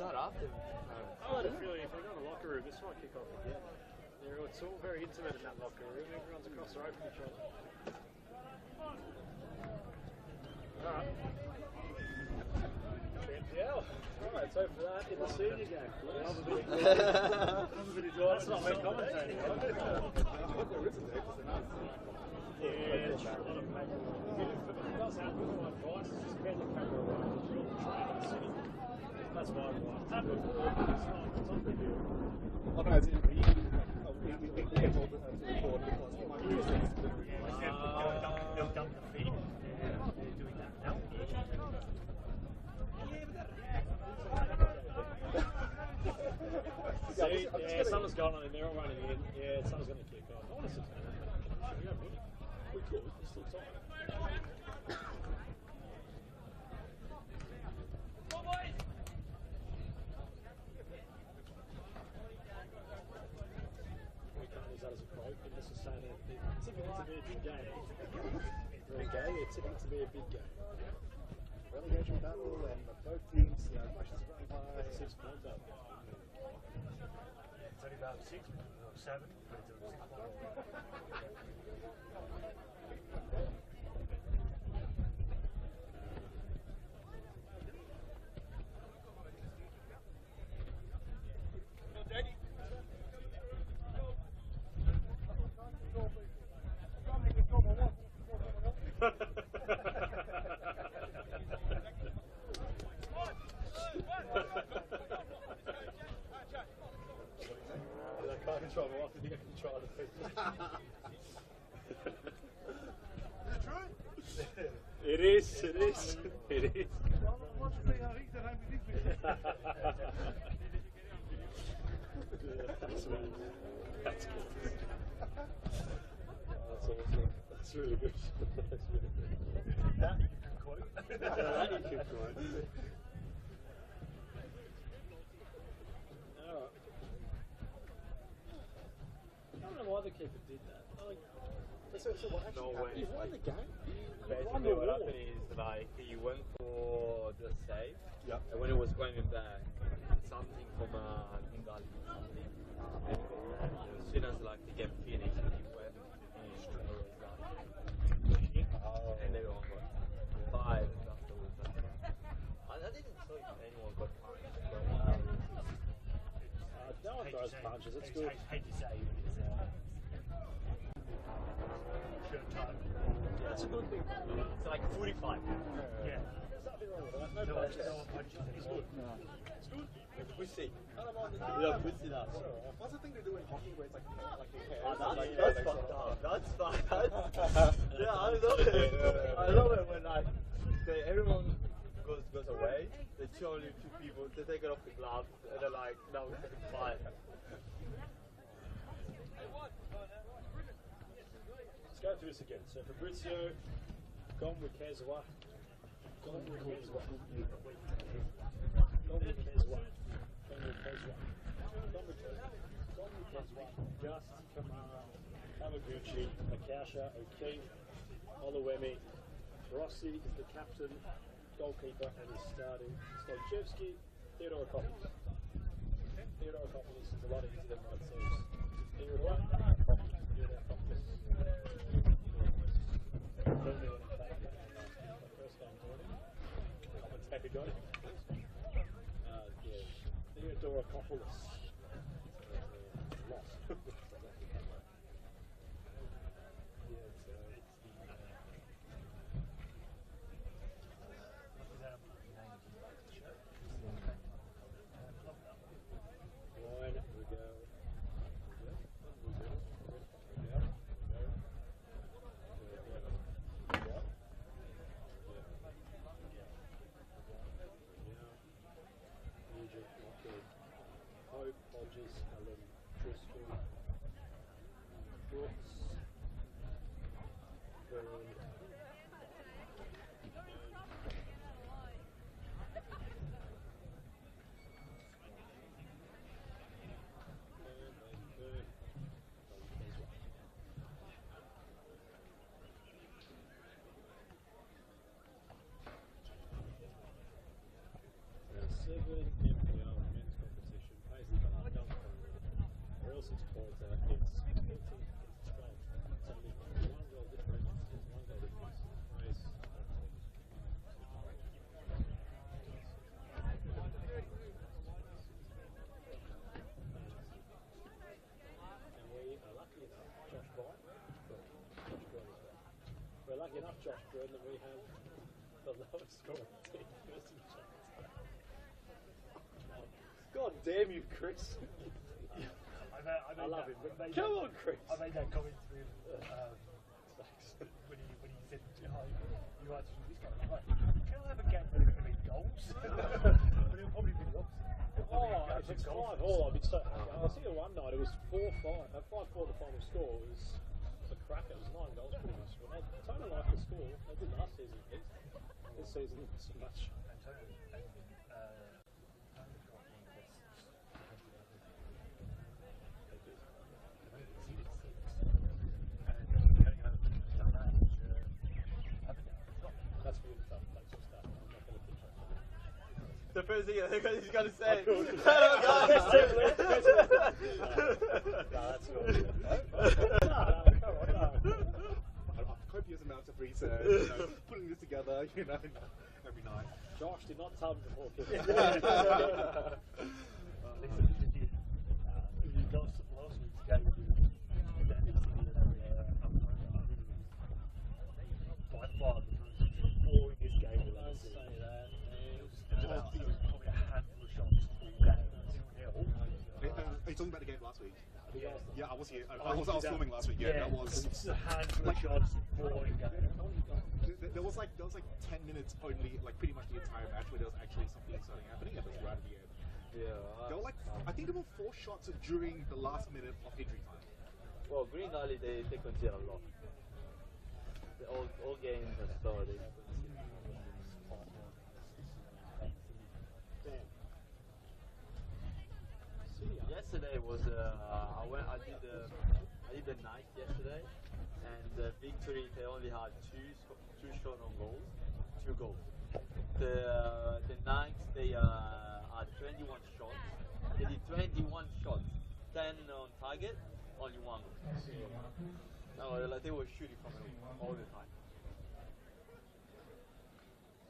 shut up. I had a feeling if they go in the locker room, this might kick off again. It's all very intimate in that locker room. Everyone's across the road from each other. Alright. NPL. Alright, so for that in the senior game. That's not my commentating. Yeah, it's a lot of paper. It does happen. My advice is just hand the camera around and drill the train in the city. That's my advice. It's happened before, but it's not a big deal. Okay, as in we get told to record because we might use it. They'll dump the feed. They're doing that now. See, yeah, something's going on in there. All running in. Yeah, something's going to kick off. I want to sit down. We could. There's still time. We can't use that as a quote. But this is saying that it's tipping it to be a big game. It's tipping it to be a big game. Relegation battle and both teams, questions running high. 6 points up. It's only about 6 or 7, but it's 6 points. It is. It is. That's good. That's awesome. That's really good. That's really good. That you can quote. That you can quote. Alright. I don't know why the keeper did that. So what actually happened? He won the game. Basically what happened is like he went for the save, and when he was going back, something from I think Gully something, and as soon as like the game finished, he went straight away pushing, and everyone got 5 afterwards. I didn't know if anyone got punched. No one throws punches. It's good. I hate to say it is shirt time. Yeah, that's a good thing. It's like 45. Yeah. There's nothing wrong with that. No No punches. punches It's anymore. good. It's good. Pussy. I don't mind Yeah, pussy that. What's the thing they do in hockey where it's like your hair? That's fucked up. That's fucked up. Yeah, I love it. I love it when like everyone goes away. They show only 2 people. They take it off the glove and they're like, no, we're having fun. Let's go through this again. So Fabrizio, gone with Kezawa. Gone with Kezawa. Gone with Kezawa. Gone with Kezawa. Gone with Kezawa. Gone with Kezawa. Just Kamara, Hamaguchi, Akasha, O'Keefe, Oluwemi. Rossi is the captain, goalkeeper, and is starting. Stojevski, Theodorakopoulos. Theodorakopoulos is a lot easier than what it seems. Theodorakopoulos. Theodorakopoulos. Lost. Seven NPL. learn that we have the lowest scoring team first in shots. God damn you, Chris. I love him. Come on, Chris. I made that comment to him when he said, oh, you actually this guy. I'm like, can I have a game where they're going to be goals? But it'll probably be the opposite. Oh, if it's 5-5, I'd be so. I was here one night, it was 4-5. 5-4 the final score was a cracker. It was 9 goals pretty much. Well, Altona liked the score. They did last season at least. This season, not so much. That's really tough. That's just that. I'm not going to pitch on that. The first thing he's going to say. That's cool. Copious amounts of research, putting this together, every night. Josh did not tell me before kicking. You lost last week's game with the NPLMVIC by far the most boringest game we've ever seen. Say that. It was probably a handful of shots all day. 2-0. Are you talking about the game last week? Yeah, I was here. I was filming last week. Yeah, that was. It's a handful of shots, boring game. There was like 10 minutes only, like pretty much the entire match where there was actually something exciting happening, and that's right at the end. Yeah. There were I think there were 4 shots during the last minute of injury time. Well, Green Gully, they concede a lot. All games are so they concede. Damn. Yesterday was I did the night yesterday, and the victory they only had two shot on goals, 2 goals. The night they had 21 shots. They did 21 shots, 10 on target, only 1 goal. No, like they were shooting from it all the time.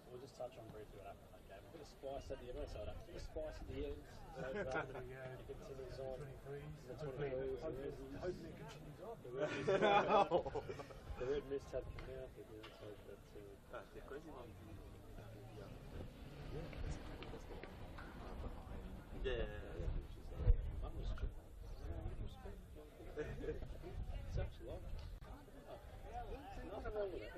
We'll just touch on briefly what happened in that game. A bit of spice at the end. So a bit of spice at the end. So it continues on. The 23s. Hopefully it continues on. The red mist had come out. The crazy one. Yeah. Mum was chill. Such love. Nothing wrong with it.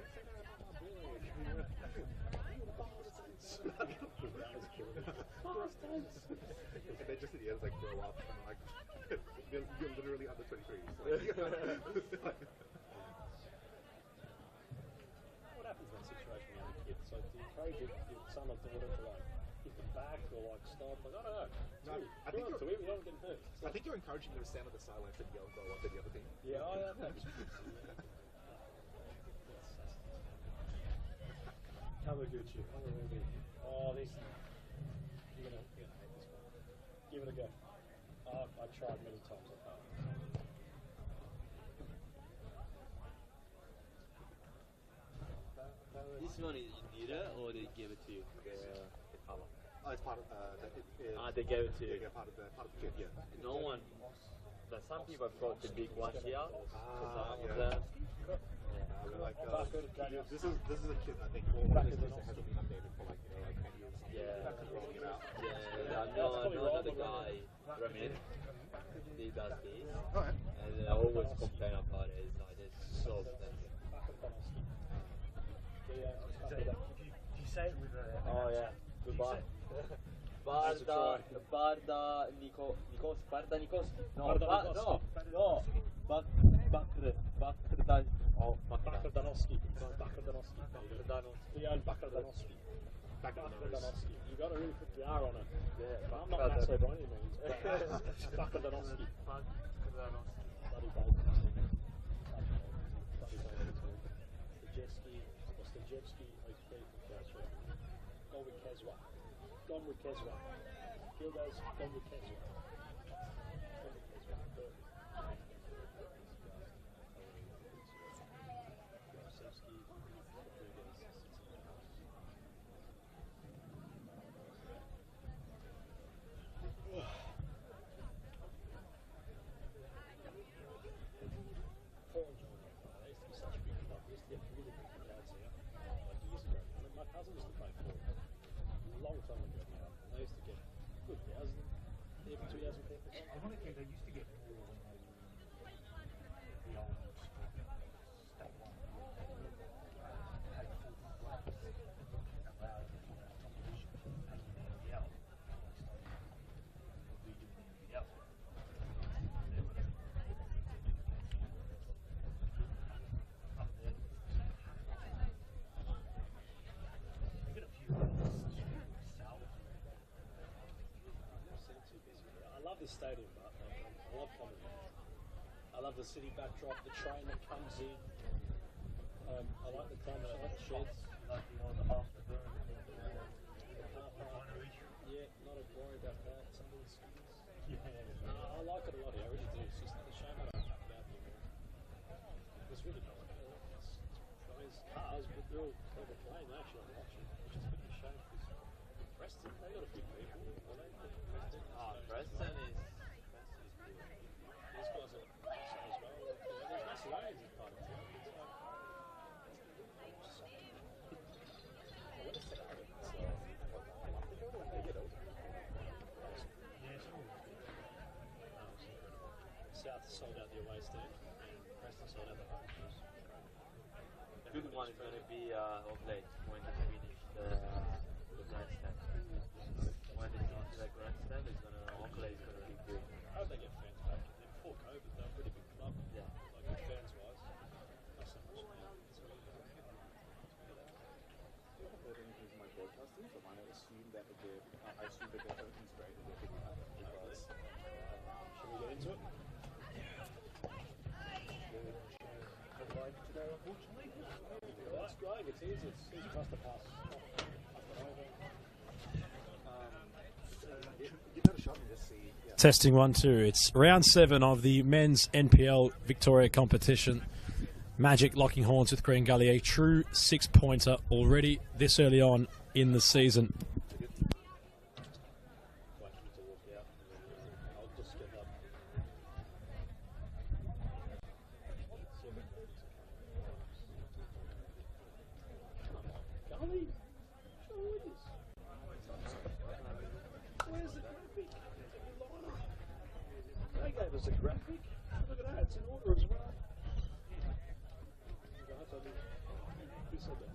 And then just at the end, like grow up and like you're literally under 23. So, What happens in that situation when you're a kid? So do you encourage your son or daughter to like hit the back or like stop? Like, I don't know. No, I think so we don't get hurt. I think you're encouraging them to stand on the sidelines and yell grow up at the other team. Yeah, I have that. Kamaguchi. Oh, this. You're gonna hate this one. Give it a go. I tried many times. I can't. This one is Nira or they gave it to you? The color. Oh, it's part of They gave it to you. Yeah, part of the kit. Yeah. No one. But some people brought the big one here. Yeah. Like, this is a kit I think all this list hasn't been updated for like 10 years. Rolling it out. Yeah, I know another guy, Ramin, he does this. Alright. And I always complain about it. It's like it's so expensive. If you say it with a... Oh yeah, goodbye. Barda Nikos. No, Bakardanovsky. Leon Bakardanovsky. Bakardanovsky. You got to really put the R on it. Yeah, I'm not massive by any means. Bakardanovsky. Bloody bacon. Stajevsky, OP from Gazra. Gone with Kezwa. Gildas, gone with Kezwa. the stadium, but I love comedy. I love the city backdrop, the train that comes in. I like the clubs, I like the sheds. Like the half the burn. Yeah, not a worry about that. Some of the skins. Yeah. I like it a lot here, I really do. It's just a shame I don't have it out here more. It's really not. It's cars, but they're all playing actually. I'm watching, which is a bit of a shame because Preston, they got a few people. Preston is good. These guys are awesome as well. There's Macedonians in part of the team. South sold out the away stand, and Preston sold out the home. The good one is going to be of late when they finish the grandstand. When they finish the grandstand, it's going to Oakley is going to be good. I hope they get fans back. Before COVID, they're a pretty big club. Yeah. Like good fans wise. Not so much now. It's really good. I heard anything from my broadcasting, so I assume that they're hurting straight and they're picking up because. Should we get into it? Today, unfortunately. That's great. It's easy. It's easy for us to pass. Give that a shot and just see. Yeah. Testing 1, 2. It's round 7 of the men's NPL Victoria competition. Magic locking horns with Green Gully, a true 6-pointer already this early on in the season. Gully? Sure it is. Where's the graphic? They gave us a graphic. Look at that, it's in order as well. Who said that?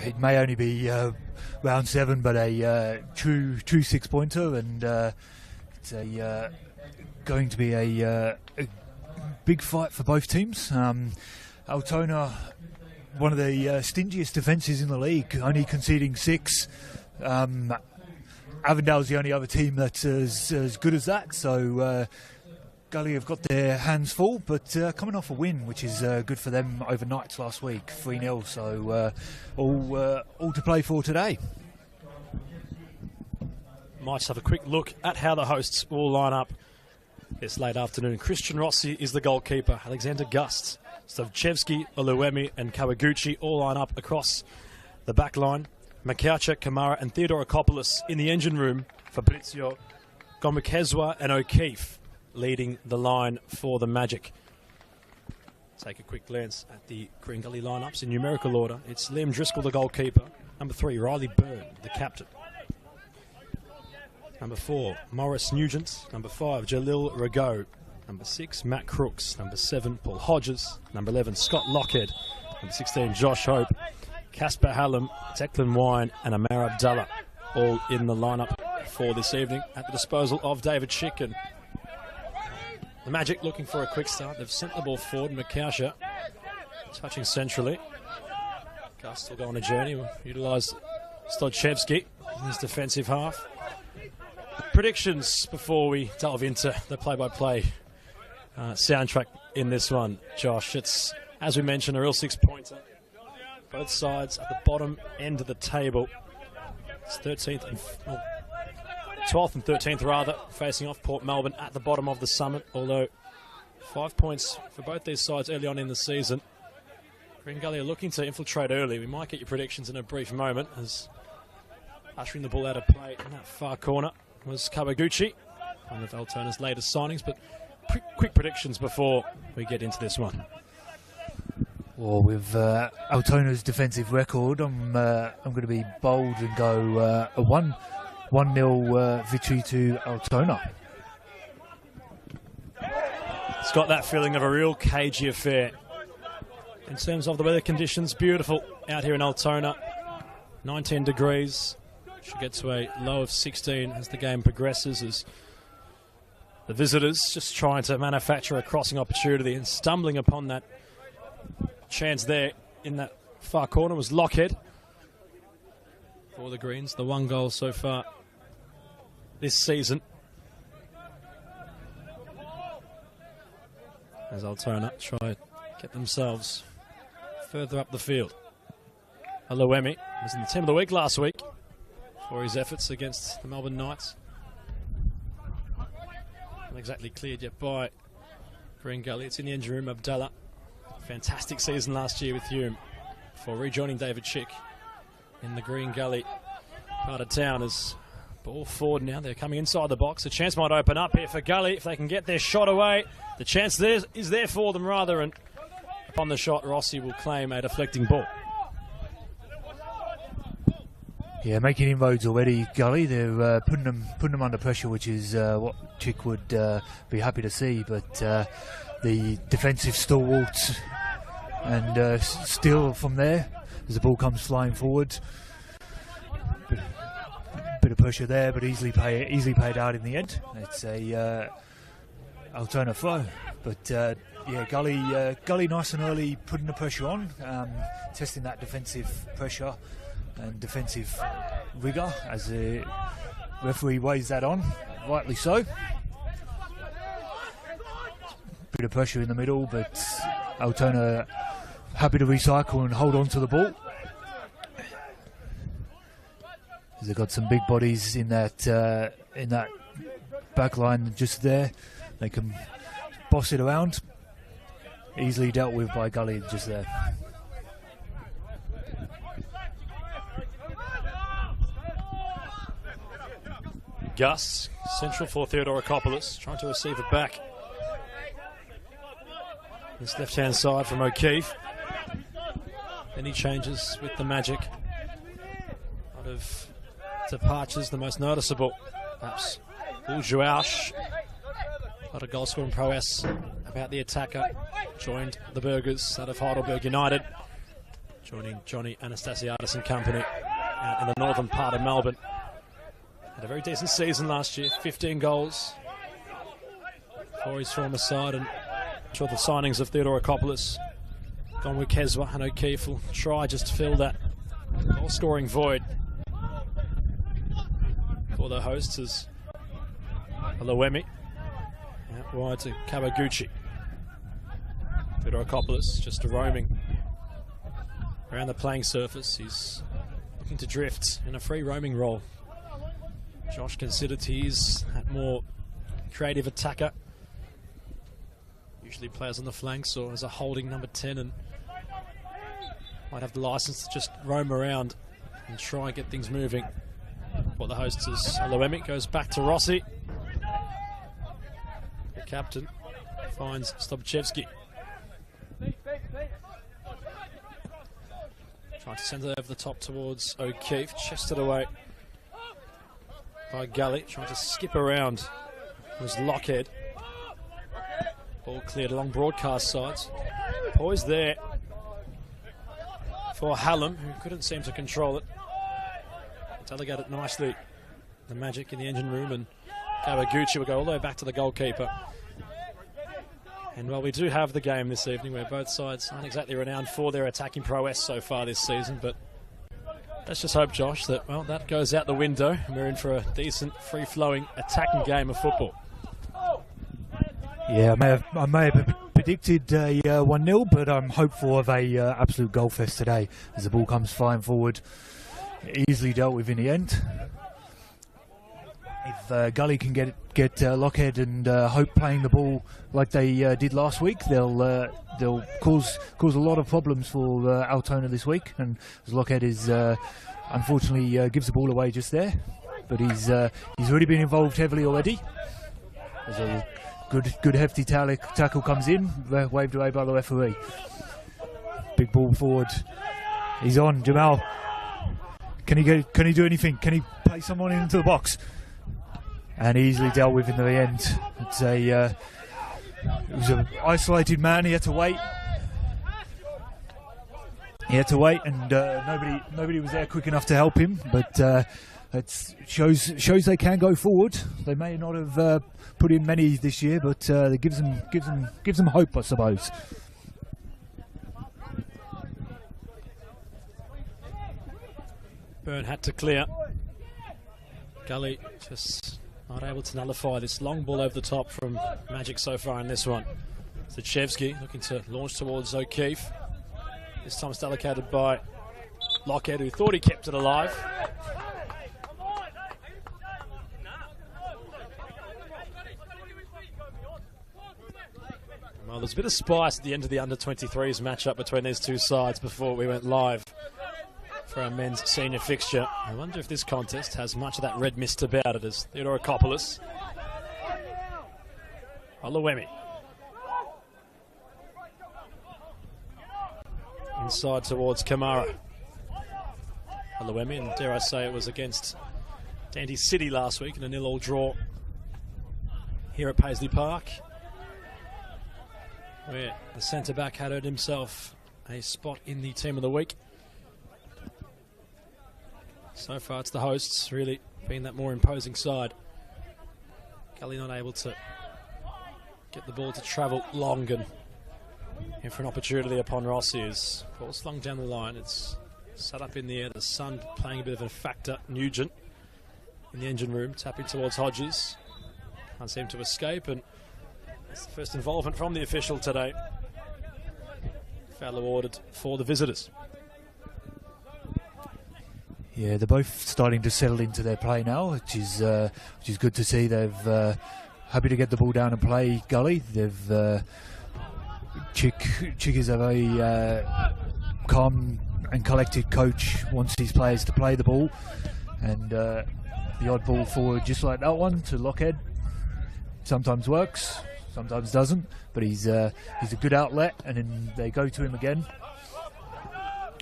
it may only be round 7, but a true 6-pointer, and it's going to be a big fight for both teams. Altona, one of the stingiest defences in the league, only conceding 6. Avondale's the only other team that's as good as that, so Gully have got their hands full, but coming off a win, which is good for them overnight last week, 3-0, so all to play for today. Might just have a quick look at how the hosts will line up this late afternoon. Christian Rossi is the goalkeeper. Alexander Gust, Stavchevsky, Oluwemi and Kawaguchi all line up across the back line. Makiacha, Kamara and Theodorakopoulos in the engine room. Fabrizio, Gomukezwa and O'Keefe leading the line for the Magic. Take a quick glance at the Green Gully lineups in numerical order. It's Liam Driscoll, the goalkeeper. Number 3, Riley Byrne, the captain. Number 4, Morris Nugent. Number 5, Jalil Rago. Number 6, Matt Crooks. Number 7, Paul Hodges. Number 11, Scott Lockhead. Number 16, Josh Hope. Casper Hallam, Declan Wine and Amar Abdallah all in the lineup for this evening at the disposal of David Schick. And the Magic looking for a quick start. They've sent the ball forward. Makiasha touching centrally. Gus will go on a journey. We'll utilise Stodchevsky in his defensive half. Predictions before we delve into the play-by-play soundtrack in this one, Josh. It's, as we mentioned, a real 6-pointer. Both sides at the bottom end of the table. It's 13th and 12th and 13th rather, facing off Port Melbourne at the bottom of the summit. Although 5 points for both these sides early on in the season. Green Gully are looking to infiltrate early. We might get your predictions in a brief moment, as ushering the ball out of play in that far corner was Kawaguchi, one of Altona's latest signings. But quick predictions before we get into this one. Well, with Altona's defensive record, I'm going to be bold and go a 1-0 victory to Altona. It's got that feeling of a real cagey affair. In terms of the weather conditions, beautiful out here in Altona. 19 degrees. Should get to a low of 16 as the game progresses, as the visitors just trying to manufacture a crossing opportunity and stumbling upon that chance there in that far corner was Lockhead for the Greens. The 1 goal so far this season, as Altona try to get themselves further up the field. Oluwemi was in the team of the week last week for his efforts against the Melbourne Knights. Not exactly cleared yet by Green Gully. It's in the engine room. Abdallah, fantastic season last year with Hume, for rejoining David Schick in the Green Gully part of town. As ball forward now, they're coming inside the box. A chance might open up here for Gully if they can get their shot away. The chance there is there for them rather, and upon the shot, Rossi will claim a deflecting ball. Yeah, making inroads already, Gully. They're putting them under pressure, which is what Chick would be happy to see. But the defensive stalwarts and still from there as the ball comes flying forward. Bit of pressure there, but easily paid out in the end. It's a Altona throw, but yeah, Gully nice and early, putting the pressure on, testing that defensive pressure and defensive rigour as the referee weighs that on, rightly so. Bit of pressure in the middle, but Altona happy to recycle and hold on to the ball. They've got some big bodies in that back line just there. They can boss it around. Easily dealt with by Gully just there. Gus, central for Theodorakopoulos, trying to receive it back. This left-hand side from O'Keefe. Any changes with the Magic? A lot of departures, the most noticeable, perhaps Uljouaush. A lot of goal-scoring prowess about the attacker. Joined the Burgers out of Heidelberg United. joining Johnny Anastasiadis and company out in the northern part of Melbourne. Had a very decent season last year, 15 goals for his former side, and I'm sure the signings of Theodorakopoulos, Gonwu-Kezwa and O'Keefe will try just to fill that goal-scoring void for the hosts as Oluwemi out wide to Kawaguchi. Theodorakopoulos just roaming around the playing surface. He's looking to drift in a free roaming role. Josh considered he's that more creative attacker. Usually plays on the flanks or as a holding number 10, and might have the license to just roam around and try and get things moving. For the hosts as Oluwemi goes back to Rossi. The captain finds Stobchevsky. Trying to send it over the top towards O'Keefe, chested away by Gully, trying to skip around. It was Lockhead. Ball cleared along broadcast sides. Poised there for Hallam, who couldn't seem to control it. Delegated nicely. The magic in the engine room, and Kawaguchi will go all the way back to the goalkeeper. And while we do have the game this evening, where both sides aren't exactly renowned for their attacking prowess so far this season, but let's just hope, Josh, that, well, that goes out the window and we're in for a decent, free-flowing, attacking game of football. Yeah, I may have predicted a 1-0, but I'm hopeful of a absolute goal fest today as the ball comes flying forward. Easily dealt with in the end. If Gully can get Lockhead and Hope playing the ball like they did last week, they'll cause a lot of problems for Altona this week. And as Lockhead is unfortunately gives the ball away just there, but he's already been involved heavily already. As a good hefty tackle comes in, waved away by the referee. Big ball forward. He's on Jamal. Can he do anything? Can he play someone into the box? And easily dealt with in the end. It was an isolated man. He had to wait. And nobody was there quick enough to help him. But it shows they can go forward. They may not have put in many this year, but it gives them hope, I suppose. Byrne had to clear. Gully just not able to nullify this long ball over the top from Magic so far in this one. Stachevsky looking to launch towards O'Keefe. This time it's delegated by Lockhead, who thought he kept it alive. Well, there's a bit of spice at the end of the under-23s matchup between these two sides before we went live for our men's senior fixture. I wonder if this contest has much of that red mist about it as Theodorakopoulos. Oluwemi. Inside towards Kamara. Oluwemi, and dare I say it was against Dante City last week in a 0-0 draw here at Paisley Park, where the centre-back had earned himself a spot in the team of the week. So far it's the hosts really being that more imposing side. Gully not able to get the ball to travel long, and in for an opportunity upon Rossi as ball slung down the line. It's set up in the air. The sun playing a bit of a factor. Nugent in the engine room tapping towards Hodges. Can't seem to escape, and it's the first involvement from the official today. Foul awarded for the visitors. Yeah, they're both starting to settle into their play now, which is good to see. They've happy to get the ball down and play Gully. They've Chick is a very calm and collected coach. Wants his players to play the ball, and the odd ball forward just like that one to Lockhead sometimes works, sometimes doesn't. But he's a good outlet, and then they go to him again.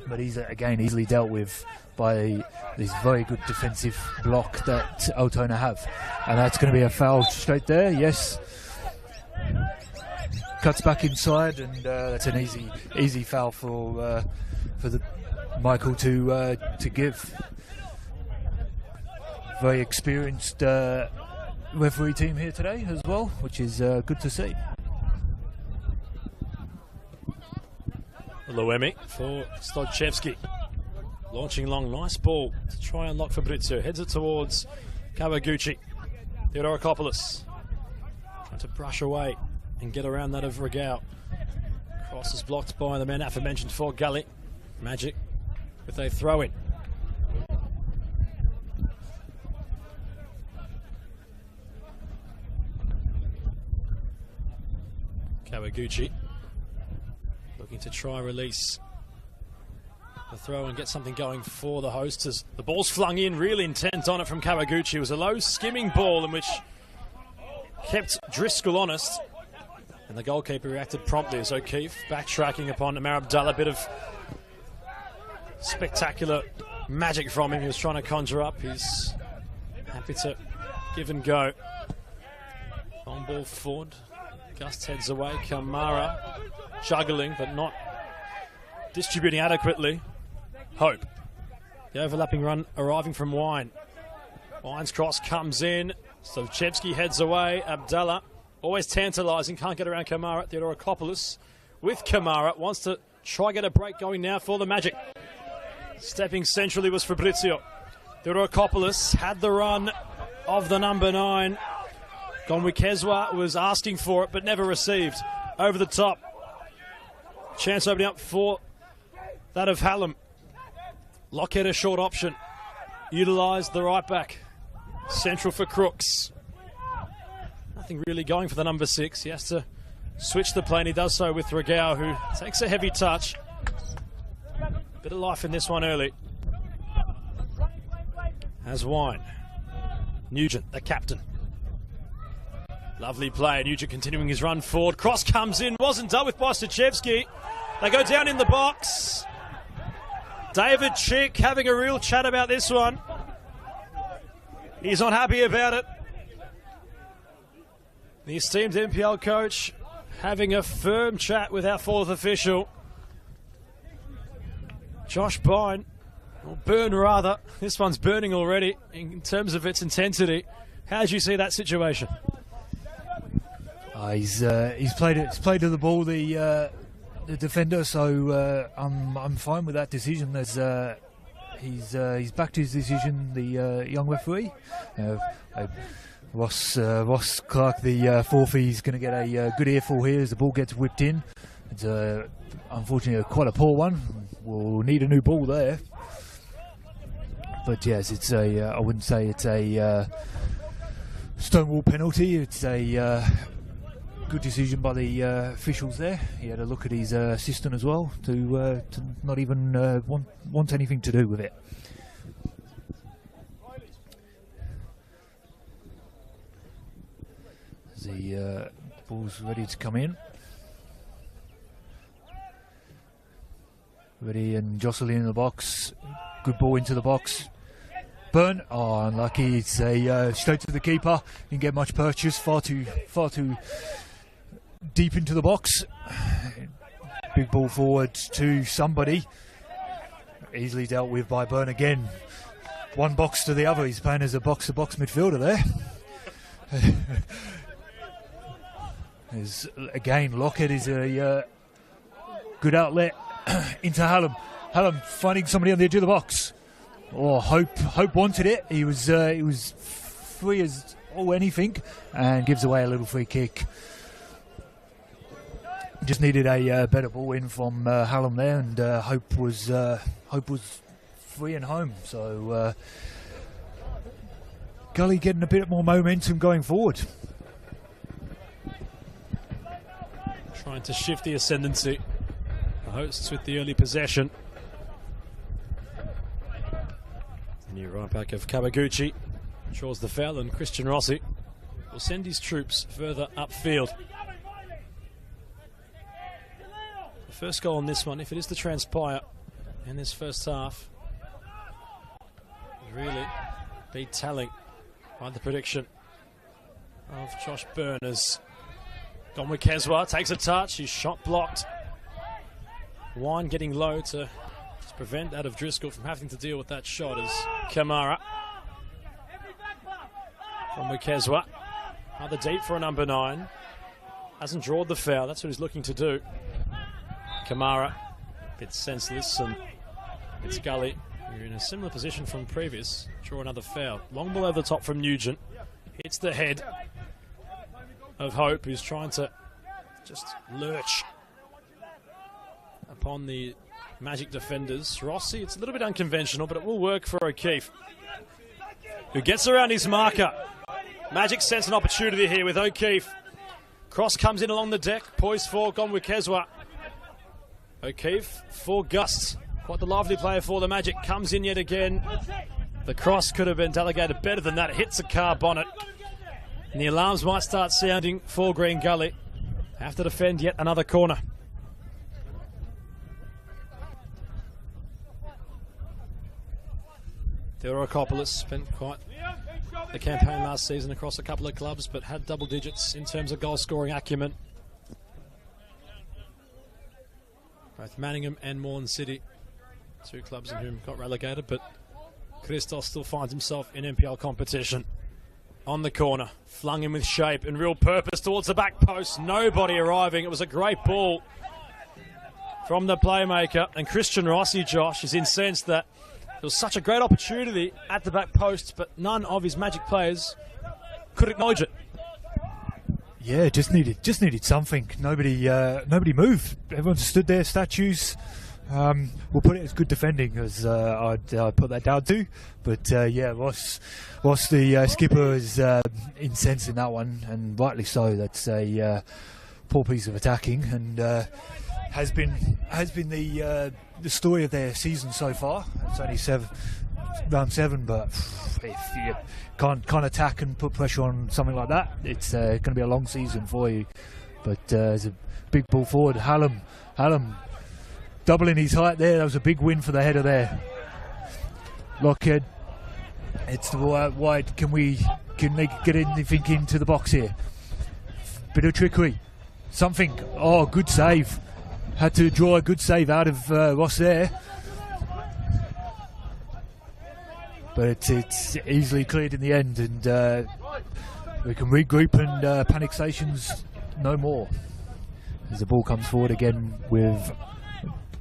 But he's again easily dealt with by this very good defensive block that Altona have, and that's going to be a foul straight there. Yes, cuts back inside, and that's an easy foul for Michael to give. Very experienced referee team here today as well, which is good to see. Luemi for Stojcevski. Launching long, nice ball to try and lock Fabrizio. Heads it towards Kawaguchi. Theodorakopoulos trying to brush away and get around that of Regao. Cross is blocked by the man aforementioned for Gully. Magic with a throw-in. Kawaguchi looking to try release the throw and get something going for the hosts as the ball's flung in, real intent on it from Kawaguchi. It was a low skimming ball in which kept Driscoll honest, and the goalkeeper reacted promptly as O'Keefe backtracking upon Amar Abdallah. A bit of spectacular magic from him. He was trying to conjure up. He's happy to give and go. On ball forward. Gust heads away. Kamara juggling but not distributing adequately. Hope. The overlapping run arriving from Wine. Wine's cross comes in. Stojcevski heads away. Abdallah, always tantalising, can't get around Kamara. Theodorakopoulos with Kamara, wants to try get a break going now for the Magic. Stepping centrally was Fabrizio. Theodorakopoulos had the run of the number 9. Gonwikezwa was asking for it but never received. Over the top. Chance opening up for that of Hallam. Lockhead a short option. Utilised the right back. Central for Crooks. Nothing really going for the number 6. He has to switch the play and he does so with Regao, who takes a heavy touch. Bit of life in this one early. Has Wine. Nugent, the captain. Lovely play. Nugent continuing his run forward. Cross comes in. Wasn't done with by Stojcevski. They go down in the box. David Chick having a real chat about this one. He's not happy about it. The esteemed NPL coach having a firm chat with our 4th official. Josh Byrne, or Burn rather. This one's burning already in terms of its intensity. How did you see that situation? He's played to the ball, the defender, so I'm fine with that decision. He's backed his decision, the young referee. Ross Clark, the forfeit, he's going to get a good earful here as the ball gets whipped in. It's unfortunately quite a poor one. We'll need a new ball there. But yes, it's I wouldn't say it's a stonewall penalty. It's a good decision by the officials there. He had a look at his assistant as well to not even want anything to do with it. The ball's ready to come in. Ready and Jocelyn in the box. Good ball into the box. Burn. Oh, unlucky. It's a straight to the keeper. Didn't get much purchase. Far too deep into the box. Big ball forward to somebody. Easily dealt with by Burn again. One box to the other. He's playing as a box-to-box midfielder there. Again, Lockett is a good outlet into Hallam. Hallam finding somebody on the edge of the box. Oh, Hope wanted it. He was free as anything, and gives away a little free kick. Just needed a better ball in from Hallam there, and Hope was free and home. So Gully getting a bit more momentum going forward. Trying to shift the ascendancy. The hosts with the early possession. The new right back of Kawaguchi draws the foul, and Christian Rossi will send his troops further upfield. The first goal on this one, if it is to transpire in this first half, would really be telling by the prediction of Josh Burners. Gonwikezwa takes a touch, his shot blocked. Wine getting low to To prevent that of Driscoll from having to deal with that shot is Kamara from Wikezwa. Another deep for a number 9. Hasn't drawn the foul. That's what he's looking to do. Kamara, a bit senseless, and it's Gully. You're in a similar position from previous. Draw another foul. Long ball over the top from Nugent. Hits the head of Hope, who's trying to just lurch upon the Magic defenders. Rossi, it's a little bit unconventional, but it will work for O'Keefe, who gets around his marker. Magic sense an opportunity here with O'Keefe. Cross comes in along the deck. Poised for Wikezwa. O'Keefe for Gust. Quite the lively player for the Magic. Comes in yet again. The cross could have been delegated better than that. It hits a car bonnet. And the alarms might start sounding for Green Gully. Have to defend yet another corner. Theorokopoulos spent quite the campaign last season across a couple of clubs, but had double digits in terms of goal scoring acumen. Both Manningham and Mourne City, 2 clubs in whom got relegated, but Christos still finds himself in NPL competition. On the corner, flung in with shape and real purpose towards the back post. Nobody arriving. It was a great ball from the playmaker. And Christian Rossi, Josh, is incensed that there was such a great opportunity at the back post, but none of his Magic players could acknowledge it. Yeah, just needed something. Nobody moved. Everyone stood there, statues. We'll put it as good defending as I'd put that down to. But yeah, Ross the skipper is incensed in that one, and rightly so. That's a poor piece of attacking, and has been the story of their season so far. It's only round 7, but if you can't attack and put pressure on something like that, it's going to be a long season for you. But there's a big ball forward. Hallam doubling his height there. That was a big win for the header there. Lockhead, it's the wide. Can they get anything into the box here? Bit of trickery, something. Oh, good save. Had to draw a good save out of Ross there. But it's easily cleared in the end, and we can regroup and panic stations no more. As the ball comes forward again with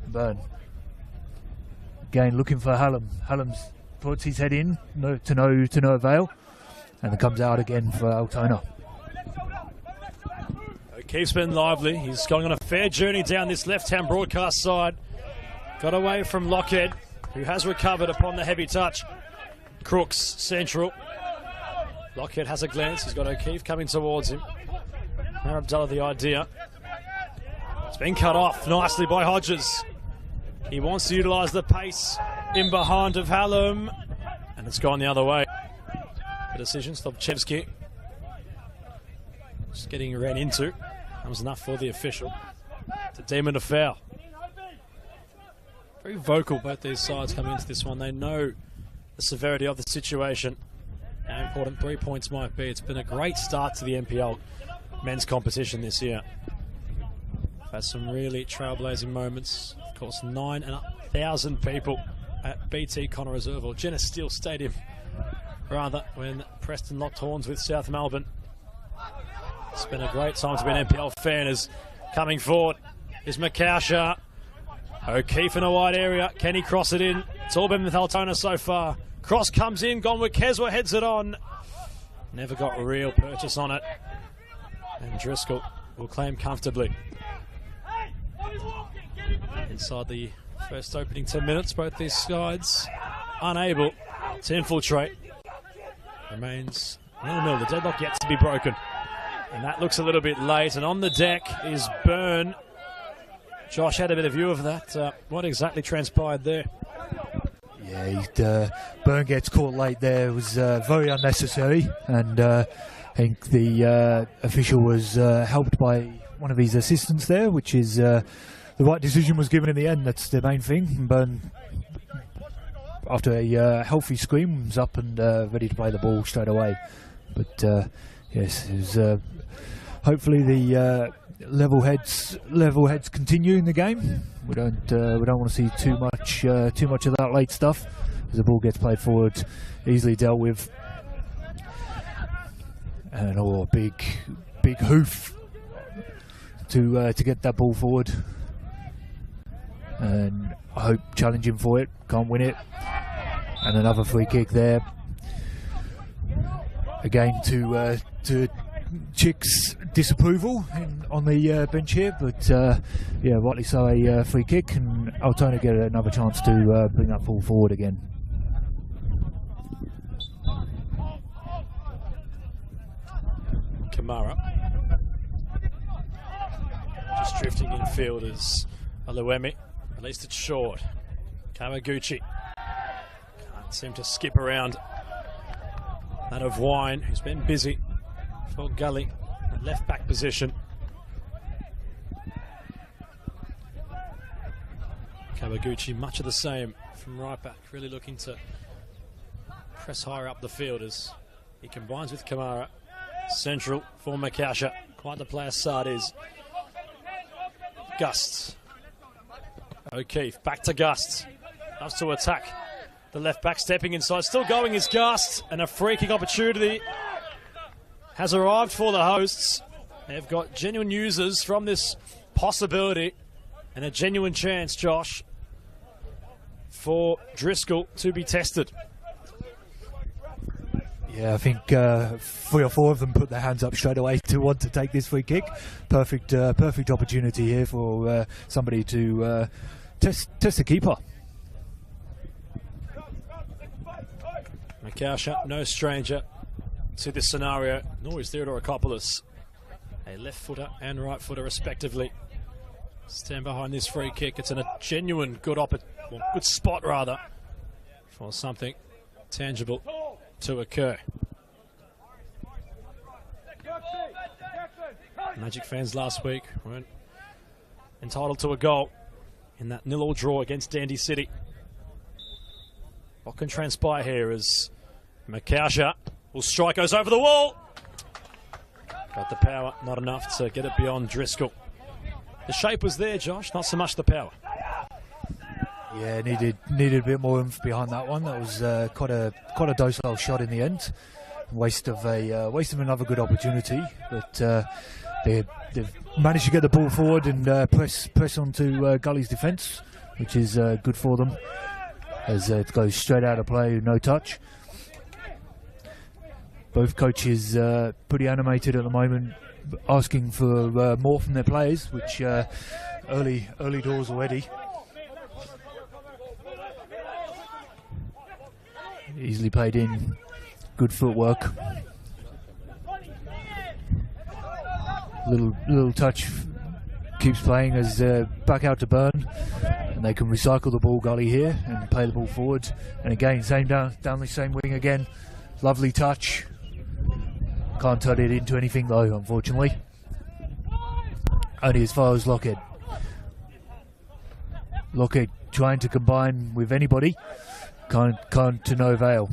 Byrne. Again looking for Hallam. Hallam puts his head in, to no avail, and it comes out again for Altona. O'Keefe's been lively. He's going on a fair journey down this left-hand broadcast side. Got away from Lockhead, who has recovered upon the heavy touch. Crooks, central. Lockhead has a glance. He's got O'Keefe coming towards him. Abdullah the idea. It's been cut off nicely by Hodges. He wants to utilise the pace in behind of Hallam, and it's gone the other way. The decision, Stopchevsky. Just getting ran into. That was enough for the official to deem it a foul. Very vocal, both these sides coming into this one. They know the severity of the situation, how important 3 points might be. It's been a great start to the NPL men's competition this year. We've had some really trailblazing moments. Of course, 9,000 people at BT Connor Reserve, or Jenna Steele Stadium, rather, when Preston locked horns with South Melbourne. It's been a great time to be an NPL fan. As coming forward is Makausha. O'Keefe in a wide area. Can he cross it in? It's all been with Altona so far. Cross comes in. Kezwa heads it on. Never got real purchase on it. And Driscoll will claim comfortably. Inside the first opening 10 minutes, both these sides unable to infiltrate. Remains 0-0. The deadlock yet to be broken. And that looks a little bit late. And on the deck is Byrne. Josh had a bit of view of that. What exactly transpired there? Yeah, Byrne gets caught late there. It was very unnecessary. And I think the official was helped by one of his assistants there, which is the right decision was given in the end. That's the main thing. And Byrne, after a healthy scream, was up and ready to play the ball straight away. But yes, it was, hopefully the level heads continue in the game. We don't want to see too much of that late stuff as the ball gets played forward, easily dealt with, and big hoof to get that ball forward. And I hope challenging for it, can't win it, and another free kick there. Again to Chick's disapproval on the bench here, but yeah, rightly so, a free kick, and Altona get another chance to bring that ball forward again. Kamara just drifting in field as Aluemi. At least it's short. Kawaguchi can't seem to skip around that of Wine, who's been busy for Gully, left back position. Kawaguchi much of the same from right back, really looking to press higher up the field as he combines with Kamara. Central for Makasha, quite the player Sard is. Gusts. O'Keefe, back to Gusts. Loves to attack. The left back stepping inside, still going is Gusts, and a free kick opportunity has arrived for the hosts. They've got genuine users from this possibility and a genuine chance, Josh, for Driscoll to be tested. Yeah, I think 3 or 4 of them put their hands up straight away to want to take this free kick. Perfect opportunity here for somebody to test the keeper. Makasha, no stranger to this scenario, nor is Theodorakopoulos. A left footer and right footer respectively. Stand behind this free kick. It's in a genuine good spot rather for something tangible to occur. Magic fans last week weren't entitled to a goal in that 0-0 draw against Dandy City. What can transpire here as Makasha will strike, goes over the wall. Got the power, not enough to get it beyond Driscoll. The shape was there, Josh, not so much the power. Yeah, needed a bit more oomph behind that one. That was quite a docile shot in the end. Waste of another good opportunity, but they've managed to get the ball forward and press onto Gully's defence, which is good for them, as it goes straight out of play, no touch. Both coaches pretty animated at the moment, asking for more from their players, which early doors already. Easily played in, good footwork. Little touch keeps playing as back out to Burn, and they can recycle the ball, Gully here, and play the ball forward. And again, same down the same wing again. Lovely touch. Can't turn it into anything though, unfortunately. Only as far as Lockhead. Lockhead trying to combine with anybody. Can't to no avail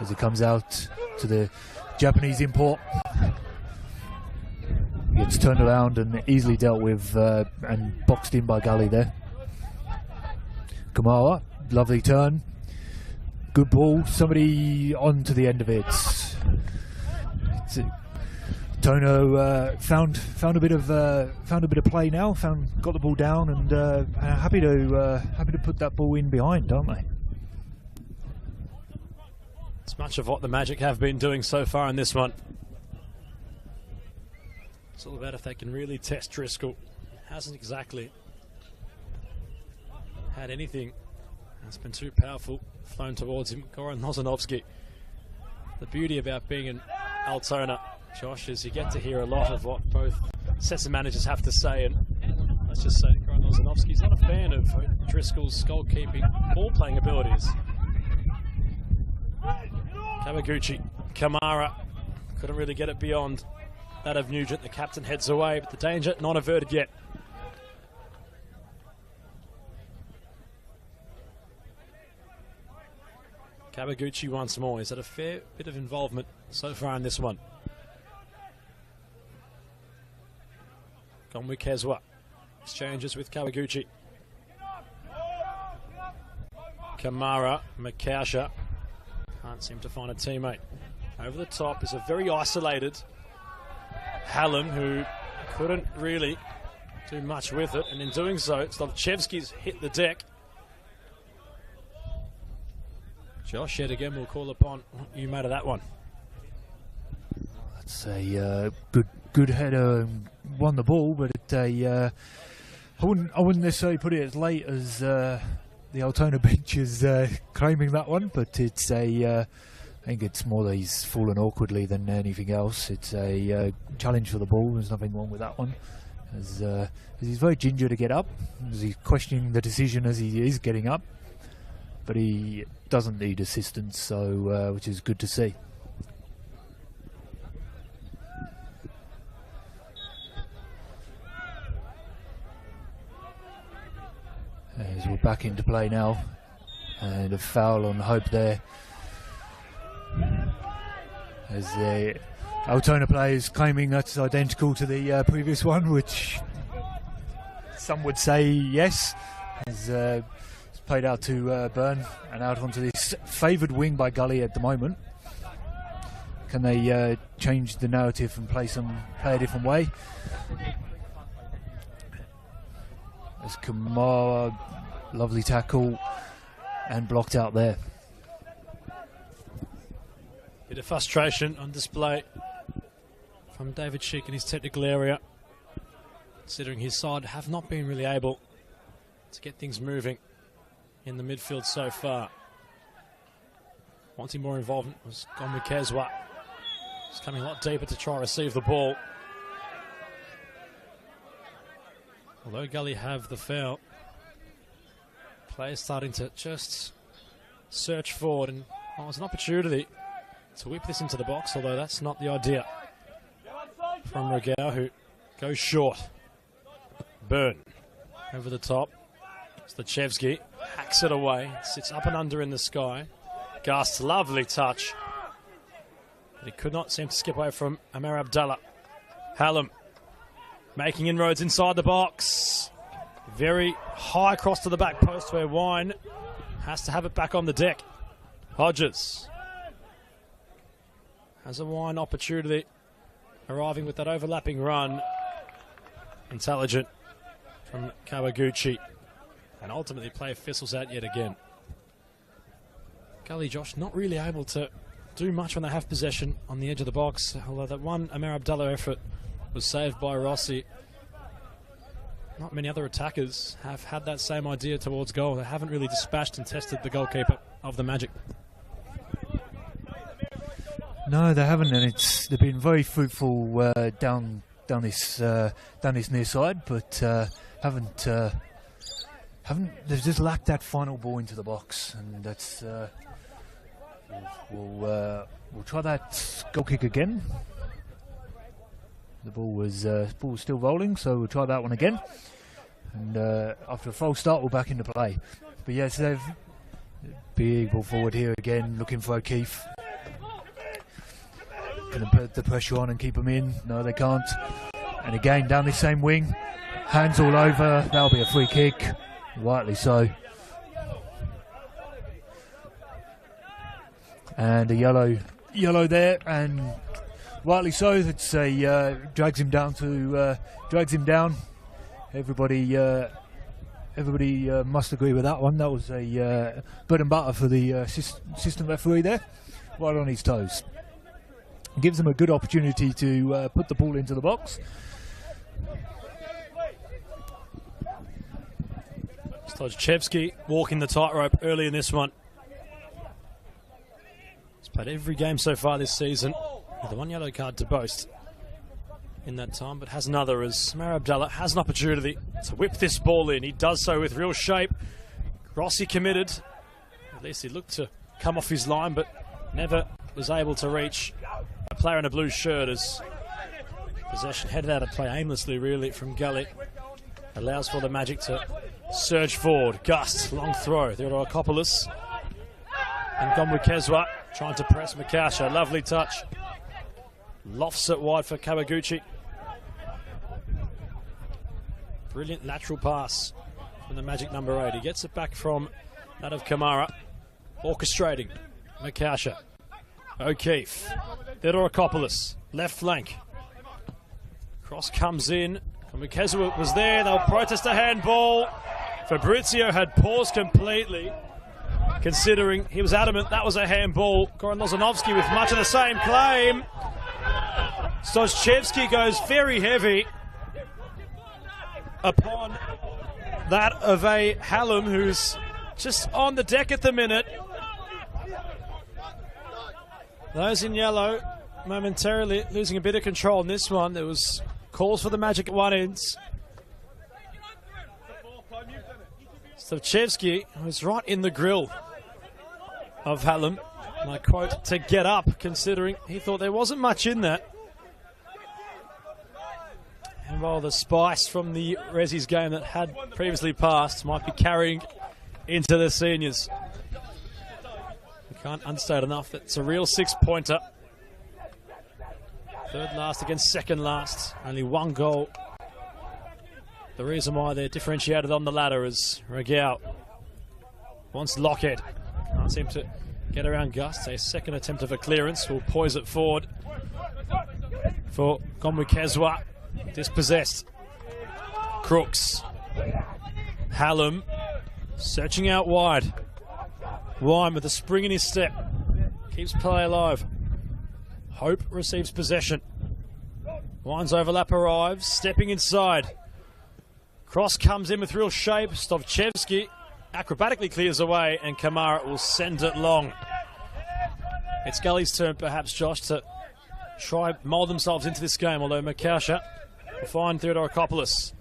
as it comes out to the Japanese import. Gets turned around and easily dealt with and boxed in by Gully there. Kamara, lovely turn, good ball. Somebody on to the end of it. Tono found a bit of play now. Got the ball down and happy to put that ball in behind, aren't they? It's much of what the Magic have been doing so far in this one. It's all about if they can really test Driscoll. Hasn't exactly had anything that's been too powerful flown towards him. Goran Nozanovsky. The beauty about being in Altona, Josh, is you get to hear a lot of what both sets of managers have to say, and let's just say Goran Nozanovsky's not a fan of Driscoll's goalkeeping, ball-playing abilities. Kawaguchi, Kamara couldn't really get it beyond that of Nugent. The captain heads away, but the danger not averted yet. Kawaguchi once more. He's had a fair bit of involvement so far in this one. Kezwa exchanges with Kawaguchi. Kamara, Makasha can't seem to find a teammate. Over the top is a very isolated Hallam, who couldn't really do much with it, and in doing so, Slavchevsky's hit the deck. Josh, yet again, will call upon what you made of that one. That's a good header, won the ball, but I wouldn't necessarily put it as late as the Altona bench is claiming that one, but it's I think it's more that he's fallen awkwardly than anything else. It's a challenge for the ball. There's nothing wrong with that one. As he's very ginger to get up, as he's questioning the decision as he is getting up, but he doesn't need assistance, so which is good to see. As we're back into play now, and a foul on Hope there. As the Altona players claiming that's identical to the previous one, which some would say yes. As it's played out to Byrne and out onto this favoured wing by Gully at the moment. Can they change the narrative and play a different way? As Kamara, lovely tackle and blocked out there. Bit of frustration on display from David Schick in his technical area, considering his side have not been really able to get things moving in the midfield so far. Wanting more involvement was gone with Kezwa. He's coming a lot deeper to try and receive the ball. Although Gully have the foul, players starting to just search forward, and it's an opportunity to whip this into the box, although that's not the idea from Regau, who goes short. Byrne over the top. Stachevsky hacks it away, sits up and under in the sky. Gust, lovely touch, but he could not seem to skip away from Amir Abdallah. Hallam making inroads inside the box. Very high cross to the back post where Wine has to have it back on the deck. Hodges has a Wine opportunity, arriving with that overlapping run. Intelligent from Kawaguchi, and ultimately play fizzles out yet again. Gully, Josh, not really able to do much when they have possession on the edge of the box, although that one Amir Abdallah effort was saved by Rossi. Not many other attackers have had that same idea towards goal. They haven't really dispatched and tested the goalkeeper of the Magic. No, they haven't, and they've been very fruitful down this near side, but haven't. They've just lacked that final ball into the box, and that's. We'll try that goal kick again. The ball was still rolling, so we'll try that one again. And after a false start, we're back into play. But yes, they've big ball forward here again, looking for O'Keefe. Can they put the pressure on and keep them in? No, they can't. And again, down this same wing, hands all over. That'll be a free kick, rightly so. And a yellow there, and rightly so. It's a drags him down. Everybody must agree with that one. That was a bread and butter for the assistant referee there, right on his toes. Gives him a good opportunity to put the ball into the box. Stojchevsky walking the tightrope early in this one. He's played every game so far this season with the one yellow card to boast in that time, but has another as Amir Abdallah has an opportunity to whip this ball in. He does so with real shape. Rossi committed. At least he looked to come off his line, but never was able to reach a player in a blue shirt as possession headed out of play aimlessly, really, from Gully. Allows for the Magic to surge forward. Gust, long throw. Theodorakopoulos. And gone with Kezwa, trying to press Makasha. Lovely touch. Lofts it wide for Kawaguchi. Brilliant lateral pass from the Magic number 8. He gets it back from that of Kamara. Orchestrating. Makasha. O'Keefe. Theodorakopoulos. Left flank. Cross comes in. Mikezu was there. They'll protest a handball. Fabrizio had paused completely, considering he was adamant that was a handball. Goran Lozanovsky with much of the same claim. Stojchevsky goes very heavy upon that of a Hallam who's just on the deck at the minute. Those in yellow momentarily losing a bit of control in this one. There was calls for the Magic at one end. Stojchevsky was right in the grill of Hallam, and I quote, to get up, considering he thought there wasn't much in that. And while the spice from the Resi's game that had previously passed might be carrying into the seniors, we can't understate enough that it's a real 6-pointer. Third last against second last. Only one goal. The reason why they're differentiated on the ladder is Regau wants Lockhead. Can't seem to get around Gust. A second attempt of a clearance will poise it forward for Gomwikezwa. Dispossessed. Crooks. Hallam searching out wide. Wine with a spring in his step. Keeps play alive. Hope receives possession. Wine's overlap arrives. Stepping inside. Cross comes in with real shape. Stojchevsky acrobatically clears away, and Kamara will send it long. It's Gully's turn, perhaps, Josh, to try mould themselves into this game, although Makasha will find Theodorakopoulos.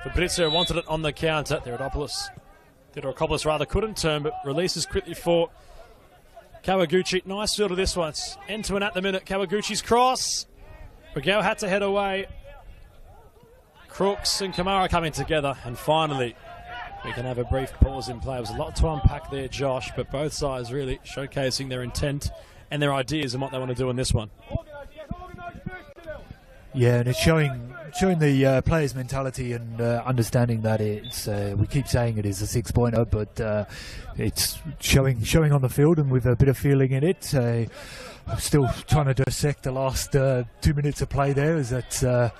Fabrizio wanted it on the counter. Theodorakopoulos rather couldn't turn, but releases quickly for Kawaguchi. Nice field of this one. It's end to end at the minute. Kawaguchi's cross. Regau had to head away. Crooks and Kamara coming together, and finally we can have a brief pause in play. There was a lot to unpack there, Josh, but both sides really showcasing their intent and their ideas and what they want to do in this one. Yeah, and it's showing the players' mentality and understanding that it's we keep saying it is a 6-pointer, but it's showing on the field and with a bit of feeling in it. I'm still trying to dissect the last 2 minutes of play there. Is that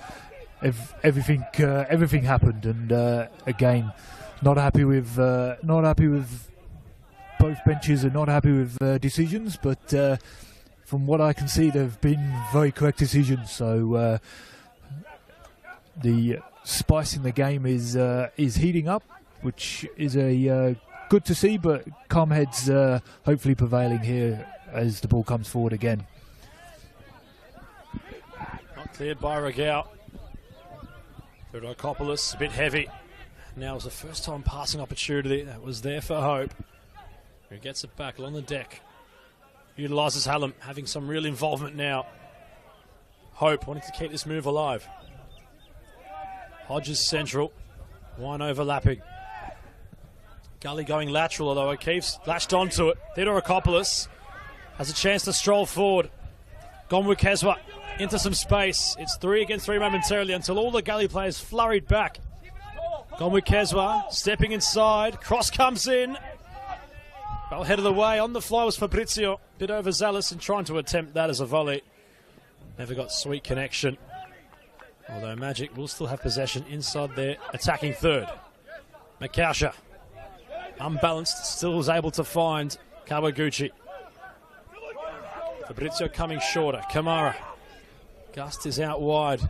everything happened, and again, not happy with both benches, and not happy with decisions, but from what I can see, they've been very correct decisions. So the spice in the game is heating up, which is a good to see. But calm heads hopefully prevailing here as the ball comes forward again. Not cleared by Regau. Theodorakopoulos a bit heavy. Now is the first time passing opportunity that was there for Hope, who gets it back along the deck. Utilises Hallam, having some real involvement now. Hope wanting to keep this move alive. Hodges central. One overlapping. Gully going lateral, although O'Keefe's latched onto it. Theodorakopoulos has a chance to stroll forward. Gomwikezwa into some space. It's 3 against 3 momentarily until all the Gully players flurried back. Gomwikezwa stepping inside. Cross comes in. Well, head of the way. On the fly was Fabrizio. Bit overzealous in trying to attempt that as a volley. Never got sweet connection. Although Magic will still have possession inside their attacking third. Makasha, unbalanced, still was able to find Kawaguchi. Fabrizio coming shorter. Kamara. Gust is out wide.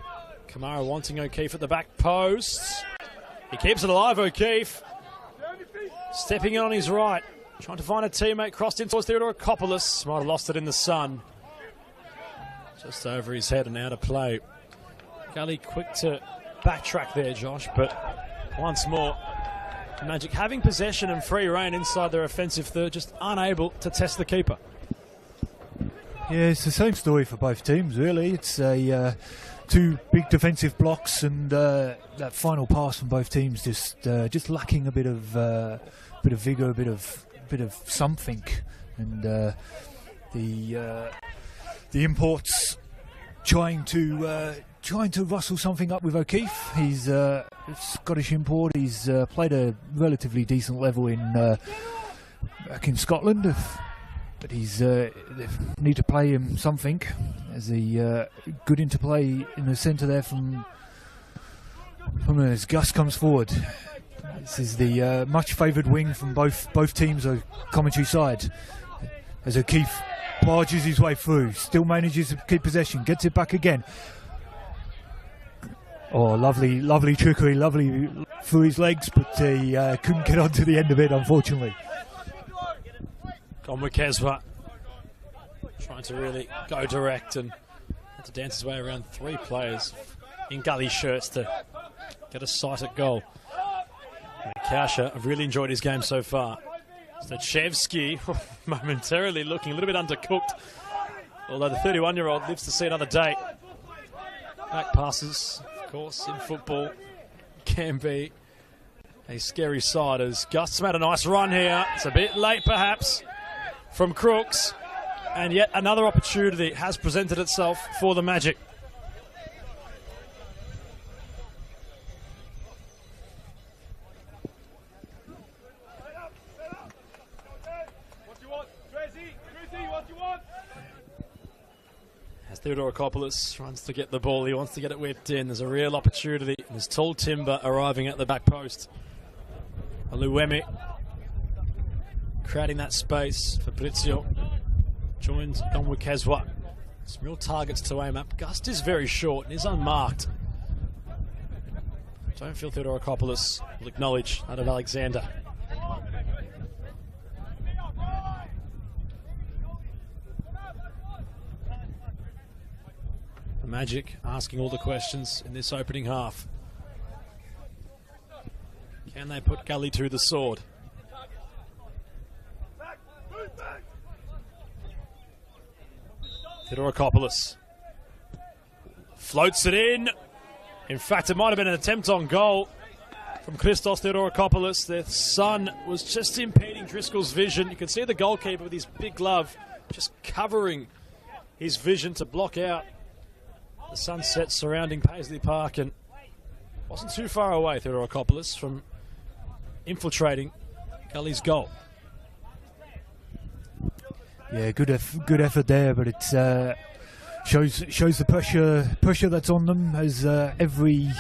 Kamara wanting O'Keefe at the back post. He keeps it alive, O'Keefe. Stepping in on his right. Trying to find a teammate. Crossed in towards Theodorakopoulos. Might have lost it in the sun. Just over his head and out of play. Gully quick to backtrack there, Josh, but once more, Magic having possession and free rein inside their offensive third, just unable to test the keeper. Yeah, it's the same story for both teams, really. It's two big defensive blocks, and that final pass from both teams just lacking a bit of vigor, a bit of something, and the imports trying to trying to rustle something up with O'Keefe. He's Scottish import. He's played a relatively decent level back in Scotland, but they need to play him something. As a good interplay in the centre there from as Gus comes forward. This is the much favoured wing from both teams, a commentary side. As O'Keefe barges his way through, still manages to keep possession, gets it back again. Oh, lovely trickery, lovely through his legs, but he couldn't get onto the end of it, unfortunately. Konwakezwa trying to really go direct and had to dance his way around 3 players in Gully shirts to get a sight at goal. Kasha, I've really enjoyed his game so far. Stachevsky momentarily looking a little bit undercooked, although the 31-year-old lives to see another day. Back passes, of course, in football can be a scary sight as Gus made a nice run here. It's a bit late perhaps from Crooks, and yet another opportunity has presented itself for the Magic. As Theodorakopoulos runs to get the ball, he wants to get it whipped in. There's a real opportunity. There's tall timber arriving at the back post. Aluwemi creating that space. Fabrizio joins Konwakezwa. Some real targets to aim at. Gust is very short and is unmarked. Don't feel Theodorakopoulos will acknowledge that of Alexander. The Magic asking all the questions in this opening half. Can they put Gully to the sword? Theodorakopoulos floats it in. In fact, it might have been an attempt on goal from Christos Theodorakopoulos. Their son was just impeding Driscoll's vision. You can see the goalkeeper with his big glove just covering his vision to block out the sunset surrounding Paisley Park, and wasn't too far away, Theodorakopoulos, from infiltrating Gully's goal. Yeah, good effort there, but it shows the pressure that's on them, as every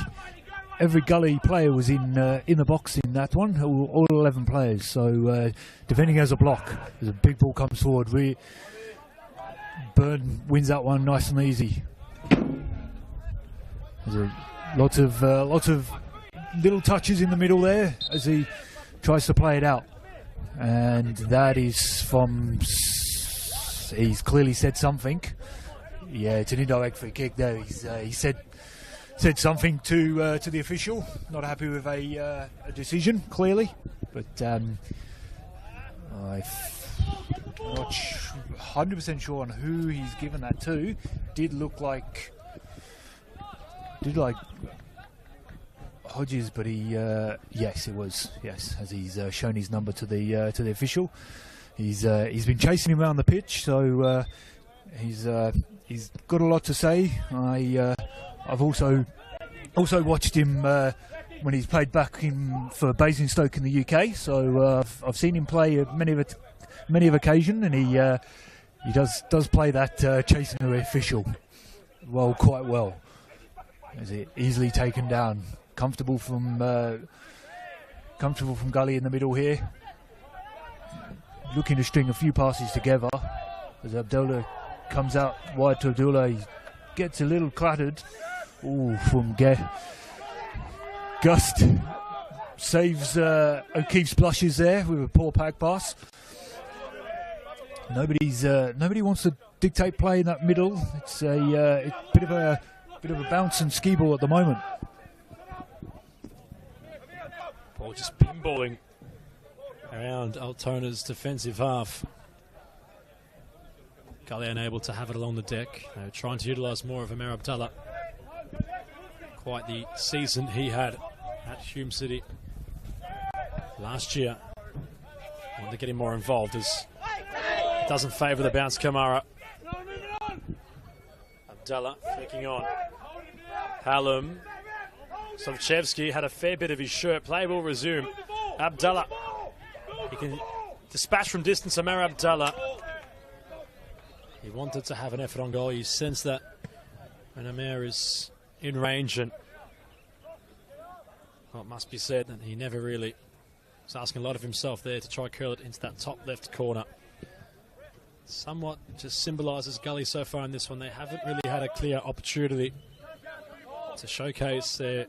Gully player was in the box in that one, all 11 players. So defending as a block, as a big ball comes forward, Byrne wins that one nice and easy. There's lots of little touches in the middle there as he tries to play it out, and that is from. He's clearly said something. Yeah, it's an indirect free kick there. He said something to the official. Not happy with a decision, clearly, but I'm not 100% sure on who he's given that to. Did look like Hodges, but yes, it was, yes, as he's shown his number to the official. He's been chasing him around the pitch, so he's got a lot to say. I've also watched him when he's played back for Basingstoke in the UK. So I've seen him play at many of occasion, and he does play that chasing the official quite well. Is it easily taken down? Comfortable from Gully in the middle here. Looking to string a few passes together as Abdullah comes out wide to Abdullah. He gets a little clattered. Ooh, from Gust saves O'Keefe's blushes there with a poor pack pass. Nobody wants to dictate play in that middle. It's a bit of a bounce and ski ball at the moment. Ball just pinballing around Altona's defensive half. Gully unable to have it along the deck. Trying to utilise more of Amer Abdallah. Quite the season he had at Hume City last year. Want to get him more involved as it doesn't favour the bounce Kamara. Abdallah flicking on. Hallam. Substitutions had a fair bit of his shirt. Play will resume. Abdallah. He can dispatch from distance Amir Abdallah. He wanted to have an effort on goal. You sense that when Amir is in range, and well, it must be said that he never really was asking a lot of himself there to try curl it into that top left corner. Somewhat just symbolises Gully so far in this one. They haven't really had a clear opportunity to showcase their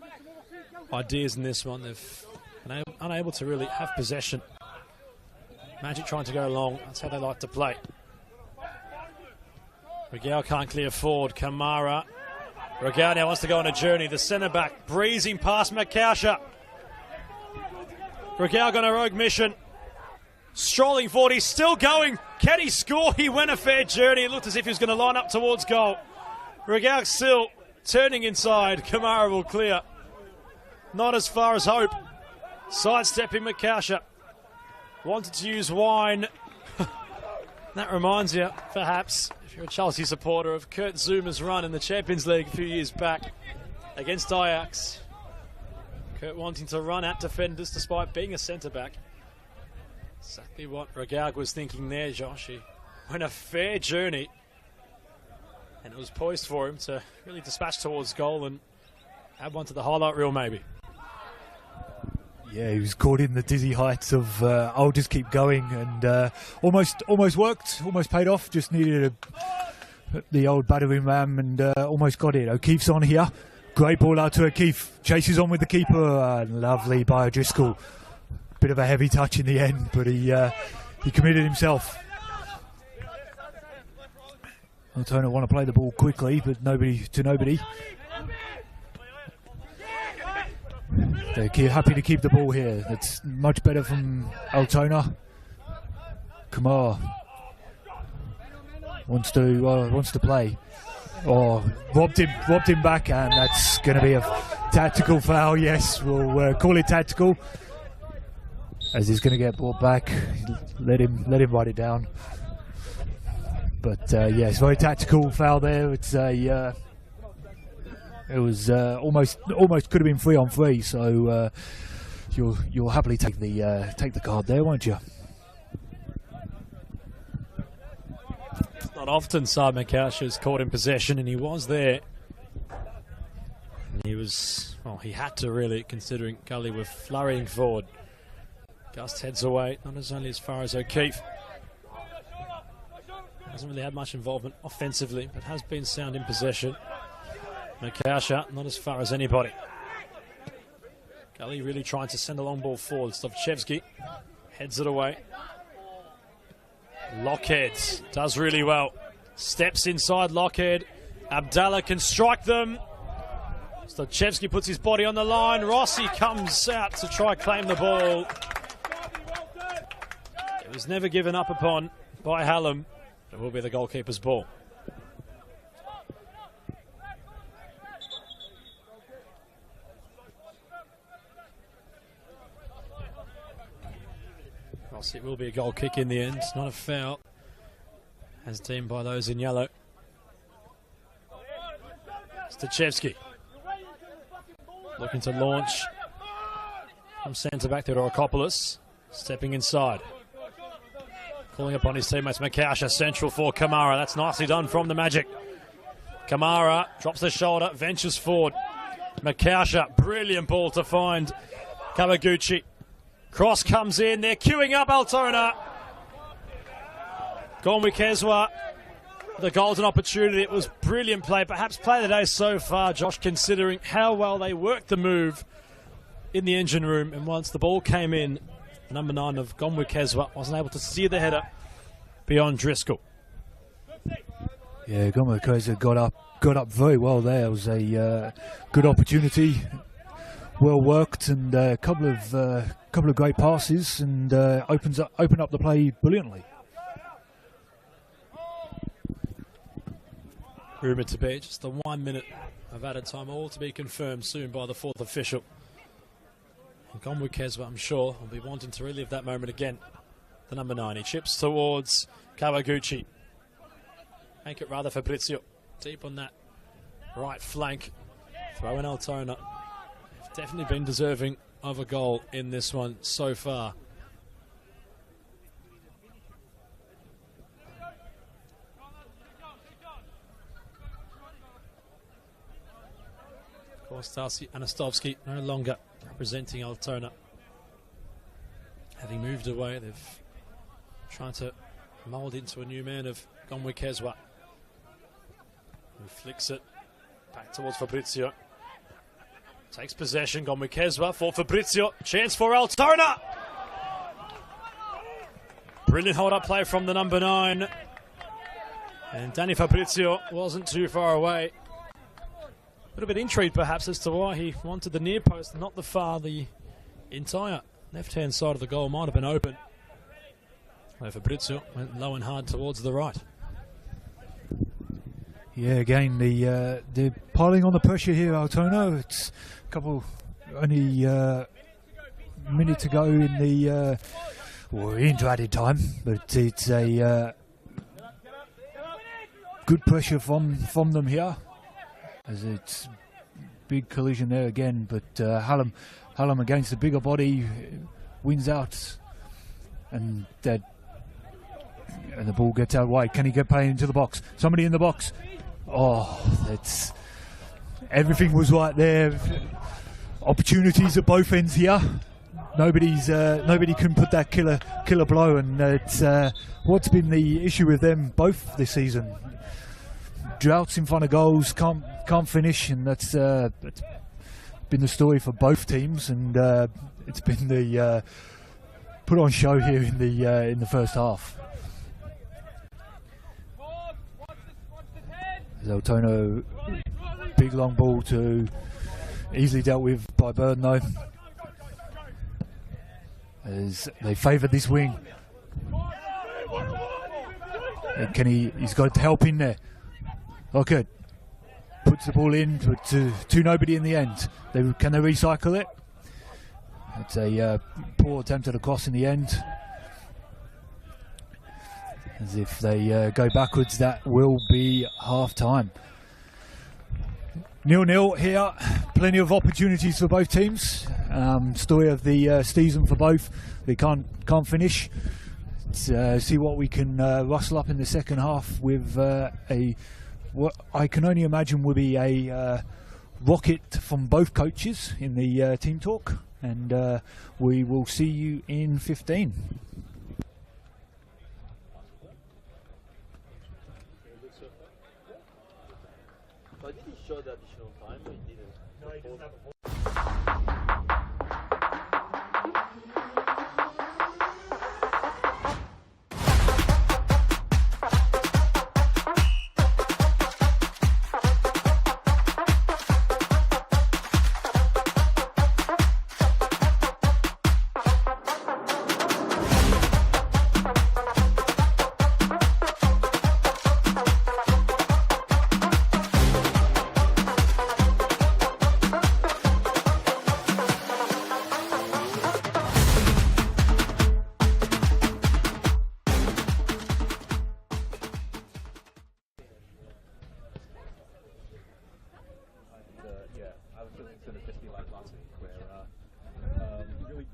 ideas in this one. They've been unable to really have possession. Magic trying to go long. That's how they like to play. Regal can't clear forward. Kamara. Regal now wants to go on a journey. The centre-back breezing past Makausha. Regal got a rogue mission. Strolling forward. He's still going. Can he score? He went a fair journey. It looked as if he was going to line up towards goal. Regal still turning inside. Kamara will clear. Not as far as Hope. Sidestepping Makausha. Wanted to use Wine. That reminds you, perhaps, if you're a Chelsea supporter, of Kurt Zouma's run in the Champions League a few years back against Ajax. Kurt wanting to run at defenders despite being a centre-back. Exactly what Regal was thinking there, Josh. He went a fair journey, and it was poised for him to really dispatch towards goal and add one to the highlight reel, maybe. Yeah, he was caught in the dizzy heights of I'll just keep going, and almost worked, almost paid off. Just needed the old battering ram, and almost got it. O'Keefe's on here. Great ball out to O'Keefe. Chases on with the keeper. Lovely by O'Driscoll. Bit of a heavy touch in the end, but he committed himself. Altona want to play the ball quickly, but nobody. They're happy to keep the ball here. It's much better from Altona. Kamar wants to play. Oh, robbed him back, and that's going to be a tactical foul. Yes, we'll call it tactical, as he's going to get brought back. Let him write it down. But yeah, it's very tactical foul there. It's a it was almost could have been 3-on-3. So you'll happily take the card there, won't you? Not often Saad Makausha is caught in possession, and he was there. And he was, well, he had to really, considering Gully were flurrying forward. Gust heads away, not as only as far as O'Keefe. Hasn't really had much involvement offensively, but has been sound in possession. Makausha, not as far as anybody. Gully really trying to send a long ball forward. Substitutions heads it away. Lockhead does really well. Steps inside Lockhead. Abdallah can strike them. Substitutions puts his body on the line. Rossi comes out to try claim the ball. It was never given up upon by Hallam. It will be the goalkeeper's ball. It will be a goal kick in the end, not a foul, as deemed by those in yellow. Substitutions looking to launch from centre back to Dorokopoulos, stepping inside, calling upon his teammates. Makausha central for Kamara. That's nicely done from the Magic. Kamara drops the shoulder, ventures forward. Makausha, brilliant ball to find Kawaguchi. Cross comes in, they're queuing up Altona. Gonwikezwa, the golden opportunity. It was brilliant play, perhaps play of the day so far, Josh, considering how well they worked the move in the engine room. And once the ball came in, number 9 of Gonwikezwa wasn't able to steer the header beyond Driscoll. Yeah, Gonwikezwa got up very well there. It was a good opportunity. Well worked, and a couple of great passes, and opened up the play brilliantly. Rumoured to be just the 1 minute of added time, all to be confirmed soon by the 4th official. And Gonwikezwa, I'm sure, will be wanting to relive that moment again. The number 9, he chips towards Kawaguchi. Make it rather Fabrizio, deep on that right flank. Throw in Altona. They've definitely been deserving of a goal in this one so far. Of course, Darcy Anastovsky no longer representing Altona. Having moved away, they've tried to mould into a new man of Gomwikezwa, who flicks it back towards Fabrizio. Takes possession, Gomwikezwa for Fabrizio. Chance for Altona. Brilliant hold-up play from the number 9. And Danny Fabrizio wasn't too far away. A little bit intrigued perhaps as to why he wanted the near post, not the far. The entire left-hand side of the goal might have been open. Where Fabrizio went low and hard towards the right. Yeah, again, they're piling on the pressure here, Altona. It's a couple, only minute to go in the, we're into added time, but it's a good pressure from them here. As it's big collision there again, but Hallam against the bigger body wins out, and the ball gets out wide. Can he get playing into the box? Somebody in the box. Oh, that's everything was right there. Opportunities at both ends here. Nobody can put that killer blow, and it's what's been the issue with them both this season. Droughts in front of goals, can't finish, and that's been the story for both teams, and it's been the put on show here in the first half. Altona, big long ball to easily dealt with by Burden though, as they favour this wing. And he's got help in there. Okay, puts the ball in to nobody in the end. Can they recycle it? It's a poor attempt at a cross in the end. As if they go backwards, that will be half time. 0-0 here. Plenty of opportunities for both teams. Story of the season for both. They can't finish. Let's see what we can rustle up in the second half with what I can only imagine will be a rocket from both coaches in the team talk. And we will see you in 15. So did he show the additional time or he didn't? No, he doesn't have a ball.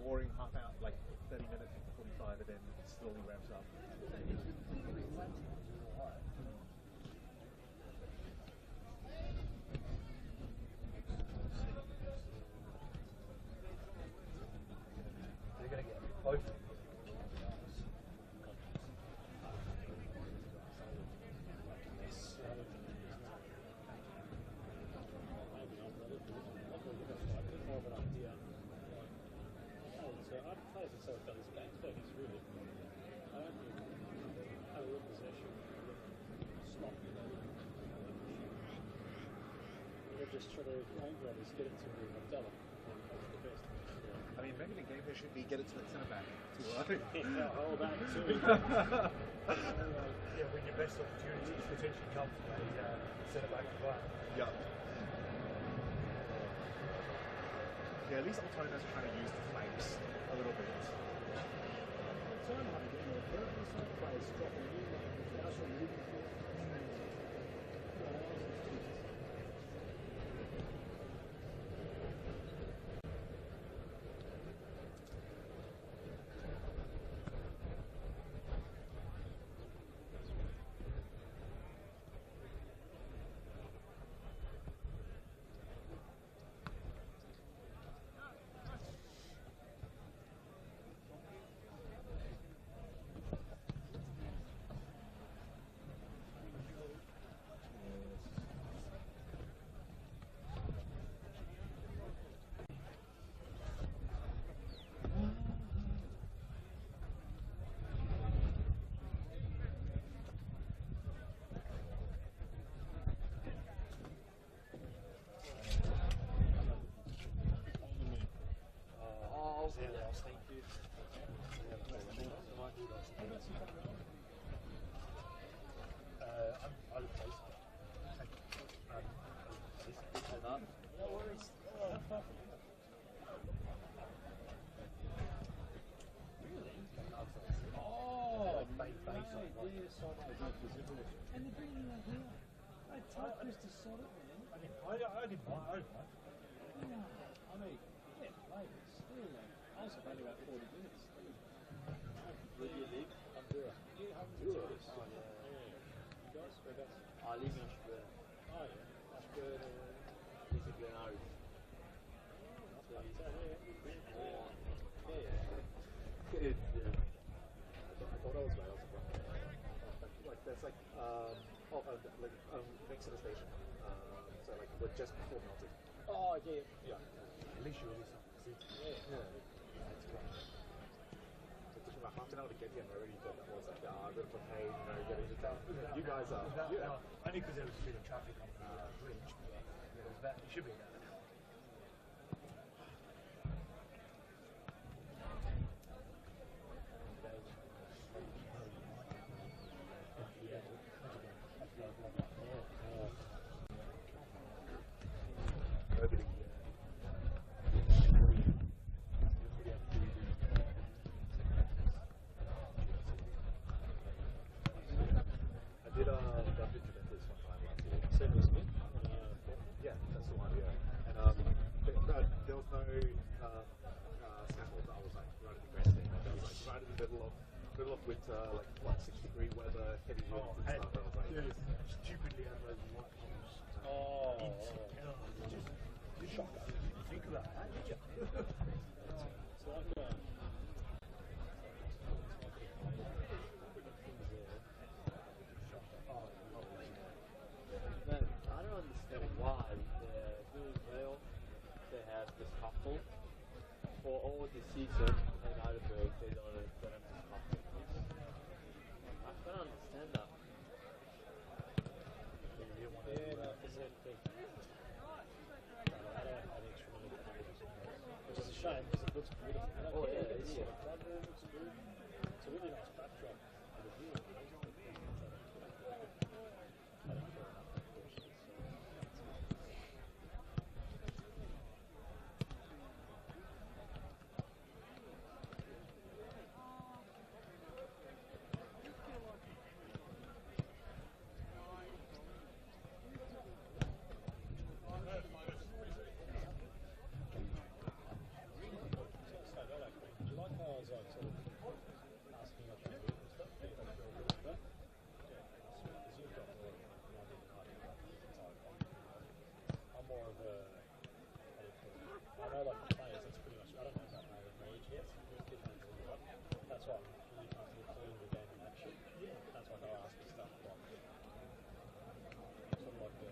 Boring half hour, like 30 minutes, 45, and then it slowly ramps up. They're going to get both. Just try to is get it to Abdallah. I mean, maybe the game here should be get it to the centre back too early. Yeah, hold back too. Yeah, when your best opportunities potentially come from a centre back as well. Yeah. Yeah, at least Altona's trying to use the flanks a little bit. I would say so. No worries. Oh, base on and they're bringing that here. I told Chris to sort it, man. I didn't mind. Yeah. I mean, yeah, mate, still, I was only about 40 minutes. Where do you live? Honduras. Yeah, Honduras. Oh, yeah. You guys, whereabouts? I live in Ashburn. Oh, yeah. Ashburn. This is Glen Irish. It is, yeah. I thought I was Wales. Like there's like next to the station. So like we're just before Melton. Oh, yeah. Yeah. At least you're this. Yeah. That's great. It took me about half an hour to get here, and I already thought that was like a bit of a pain, getting into town. You guys are. Only because there was a bit of traffic on the bridge. It was about. It should be about an hour. I did that picture that this one time last year. Same as me? Yeah, that's the one, yeah. And there was no scaffold. I was like right at the best thing. I was like right in the middle of winter, like what 6-degree weather, heavy winds and stuff. I was like, Stupidly had those white holes. Just shocker. You didn't think about that, did you? It's like, Man, I don't understand why doing well, they have this couple for all the season and Heidelberg they don't have this couple. I can't understand that. yeah, no, it's a thing. I don't have extra money for it. Which is a shame because it looks beautiful. Oh, yeah, It's yeah. a club room, looks good. It's a really nice backdrop for the view. Do you like how I was like sort of asking up on the and stuff? Yeah, that's all good. But, yeah, because you've got more I'm more of a, how do you call it? I know like the players, that's pretty much, I don't know about my age yet. That's why I'm really comfortable calling the game in action. That's why they'll ask me stuff like, sort of like the,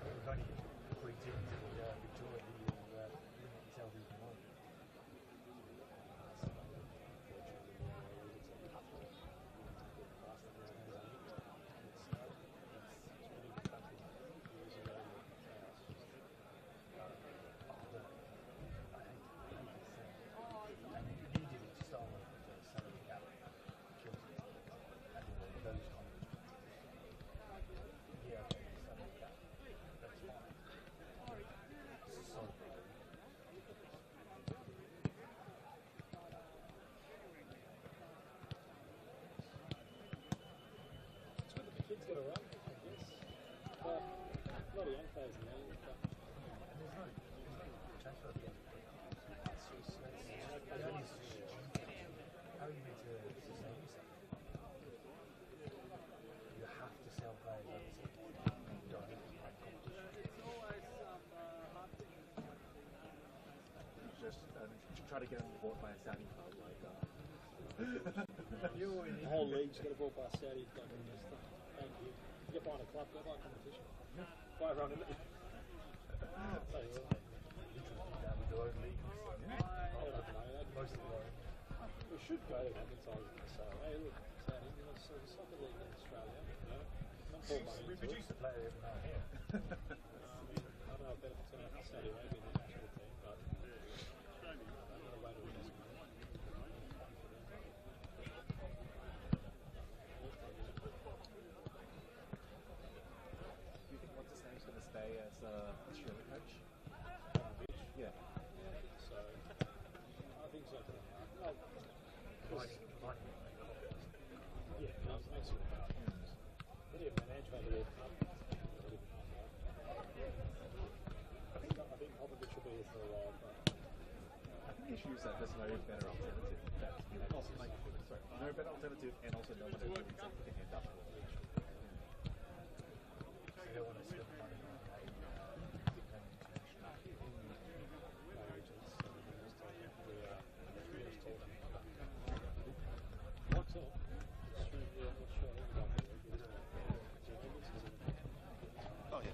We've only put it into the Victoria tell who can win. Kids got a run, I guess. But a lot of young players in there. But there's no transfer yet. It's just, how are you meant to sustain yourself? You have to sell players. bought by a Saudi club, like The whole league's got a ball by Saudi. Fucking just thank you. You're buying a club, go buy a competition. Buy a run in it. Tell you what. that with their own leagues. I don't know. Most of them. We should go to advertising and say, hey, look, Saudi, you know, so the soccer league in Australia, you know, not pour money We into produce it. a player every now and then. I don't know if better for turn out for Saudi Arabia in the national team, but another way to win this money. Do you think what's his name's going to stay as Australia coach? Yeah. So, I think so. Well, Like, yeah, no, it makes it about. But yeah, manage by the World Cup. I think Popovich will be here for a while, but I think the issue is that there's no better alternative. That's, you know, like, sorry, no better alternative, and also no one who can end up with it. They don't want to spend money on no agents. We just told them. What's up? Australia, Oh, yeah.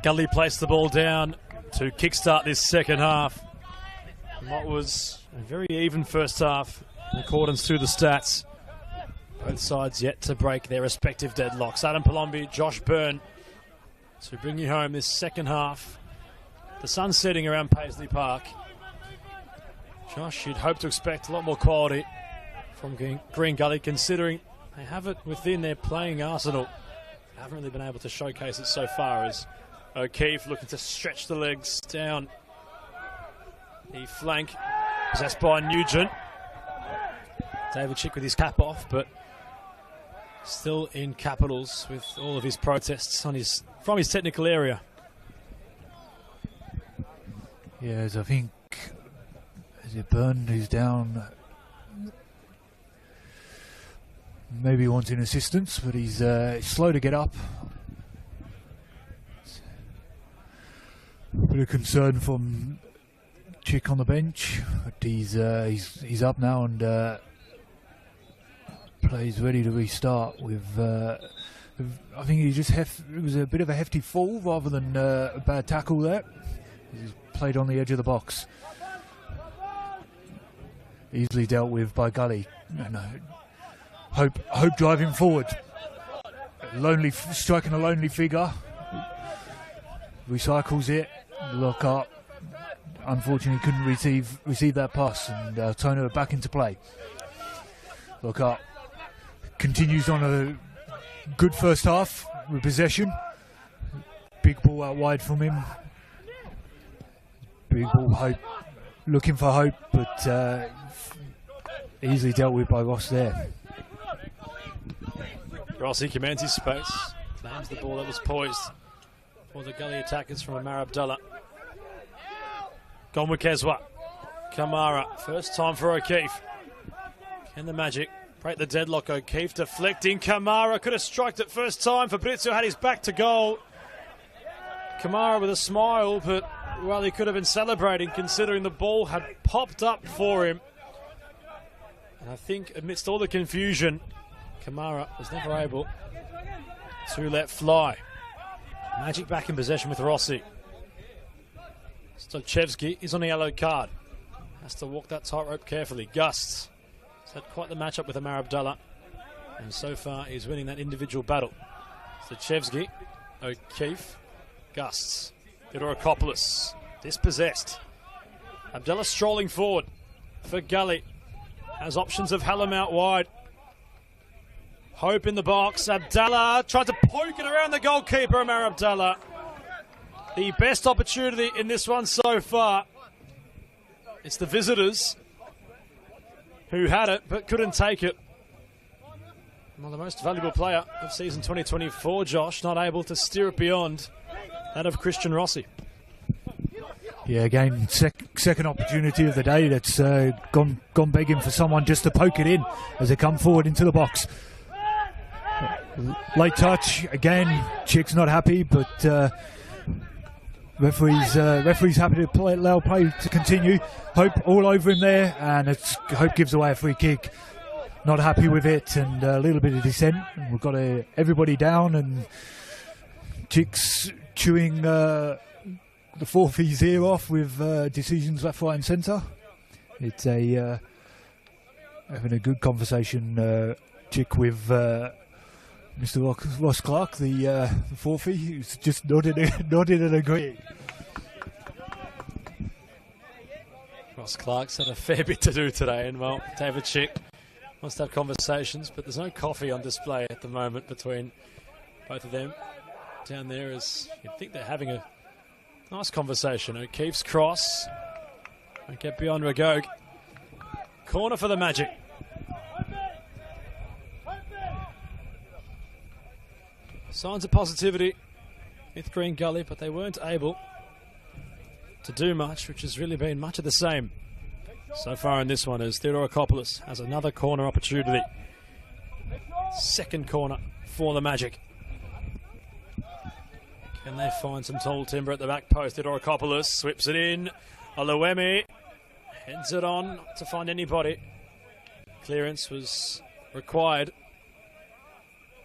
Gully placed the ball down to kickstart this second half. And what was a very even first half in accordance to the stats. Both sides yet to break their respective deadlocks. Adam Palombi, Josh Byrne to bring you home this second half. The sun's setting around Paisley Park. Josh, you'd hope to expect a lot more quality from Green Gully, considering they have it within their playing arsenal. They haven't really been able to showcase it so far, as O'Keefe looking to stretch the legs down the flank, possessed by Nugent. David Chick with his cap off, but still in capitals with all of his protests from his technical area. Yes, I think is it Byrne who's down, maybe wanting assistance, but he's slow to get up. Bit of concern from Chick on the bench, but he's up now and plays ready to restart with. I think it was a bit of a hefty fall rather than a bad tackle there. He's played on the edge of the box. Easily dealt with by Gully. And, Hope driving forward. Striking a lonely figure. Recycles it. Look up. Unfortunately couldn't receive that pass, and Altona back into play. Look up. Continues on a good first half with possession. Big ball out wide from him. Big ball, Hope. Looking for Hope, but easily dealt with by Ross there. Rossi commands his space. Claims the ball that was poised for the Gully attackers from Amar Abdullah. Gonwakezwa. Kamara. First time for O'Keefe. Can the Magic break the deadlock? O'Keefe deflecting. Kamara could have struck it first time. Fabrizio had his back to goal. Kamara with a smile, but well, he could have been celebrating considering the ball had popped up for him. And I think amidst all the confusion, Kamara was never able to let fly. Magic back in possession with Rossi. Stochevsky is on a yellow card. Has to walk that tightrope carefully. Gusts has had quite the matchup with Amar Abdullah, and so far he's winning that individual battle. Stochevsky, O'Keefe, Gusts, Theodorakopoulos, dispossessed. Abdullah strolling forward for Gully. Has options of Hallam out wide. Hope in the box. Abdallah tried to poke it around the goalkeeper, Amar Abdallah. The best opportunity in this one so far. It's the visitors who had it but couldn't take it. Well, the most valuable player of season 2024, Josh, not able to steer it beyond that of Christian Rossi. Yeah, again, second opportunity of the day that's gone begging for someone just to poke it in as they come forward into the box. Late touch again. Chick's not happy, but referee's happy to allow play to continue. Hope all over him there, and Hope gives away a free kick. Not happy with it, and a little bit of dissent. We've got everybody down, and Chick's chewing the forfei's ear off with decisions left, right, and centre. It's having a good conversation, Chick, with Mr. Ross Clark, the forfeit, who's just nodded and agreeing. Ross Clark's had a fair bit to do today, and well, David Chick wants to have conversations, but there's no coffee on display at the moment between both of them down there, as you'd think they're having a nice conversation. O'Keefe's cross. Won't get beyond Ragog. Corner for the Magic. Signs of positivity with Green Gully, but they weren't able to do much, which has really been much of the same so far in this one, as Theodorakopoulos has another corner opportunity. Second corner for the Magic. Can they find some tall timber at the back post? Theodorakopoulos sweeps it in. Oluwemi heads it on, not to find anybody. Clearance was required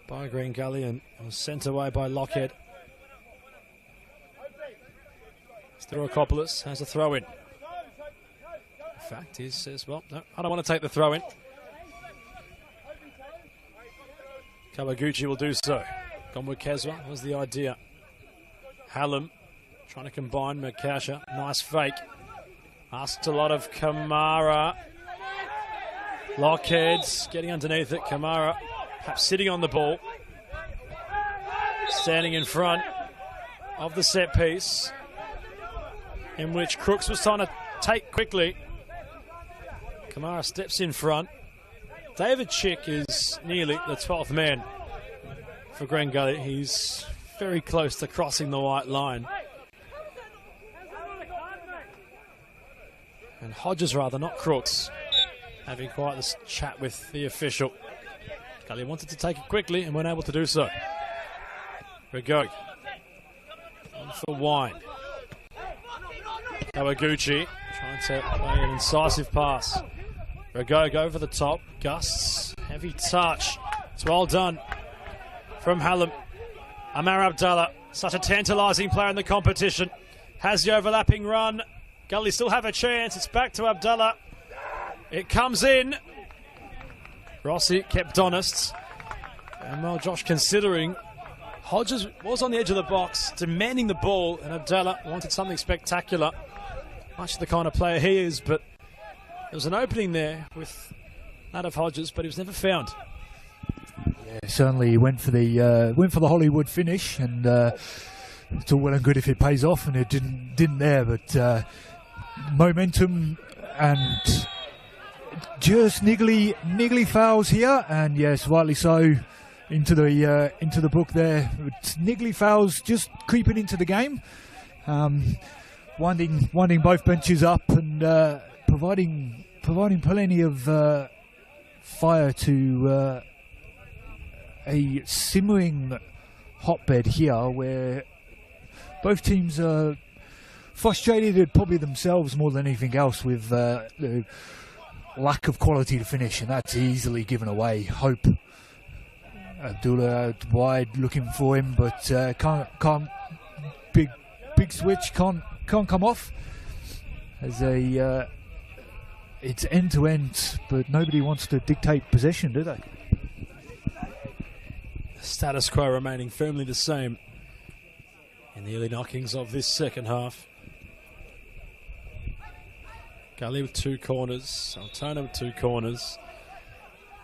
by Green Gully and was sent away by Lockhead. Theorokopoulos has a throw in. In fact, he says, well, no, I don't want to take the throw in. Kawaguchi will do so. Gone with Kezwa was the idea. Hallam trying to combine Makasha. Nice fake. Asked a lot of Kamara. Lockheads getting underneath it. Kamara perhaps sitting on the ball. Standing in front of the set piece, in which Crooks was trying to take quickly. Kamara steps in front. David Chick is nearly the 12th man for Gully. He's very close to crossing the white line. And Hodges, rather, not Crooks, having quite this chat with the official. Gully wanted to take it quickly and weren't able to do so. Rigo on for Wine. Kawaguchi trying to play an incisive pass. Rigo over the top. Gusts. Heavy touch. It's well done from Hallam. Amar Abdallah, such a tantalising player in the competition. Has the overlapping run. Gully still have a chance. It's back to Abdallah. It comes in. Rossi kept honest. And well, Josh, considering Hodges was on the edge of the box, demanding the ball, and Abdallah wanted something spectacular. Much the kind of player he is, but there was an opening there with that of Hodges, but he was never found. Yeah, certainly he went for the Hollywood finish, and it's all well and good if it pays off, and it didn't there. But momentum and just niggly fouls here, and yes, rightly so. Into the book there. It's niggly fouls just creeping into the game, winding both benches up and providing plenty of fire to a simmering hotbed here, where both teams are frustrated at probably themselves more than anything else with the lack of quality to finish, and that's easily given away. Hope. Abdullah wide looking for him, but can't big switch can't come off. As it's end to end, but nobody wants to dictate possession, do they? Status quo remaining firmly the same in the early knockings of this second half. Gully with 2 corners, Altona with 2 corners,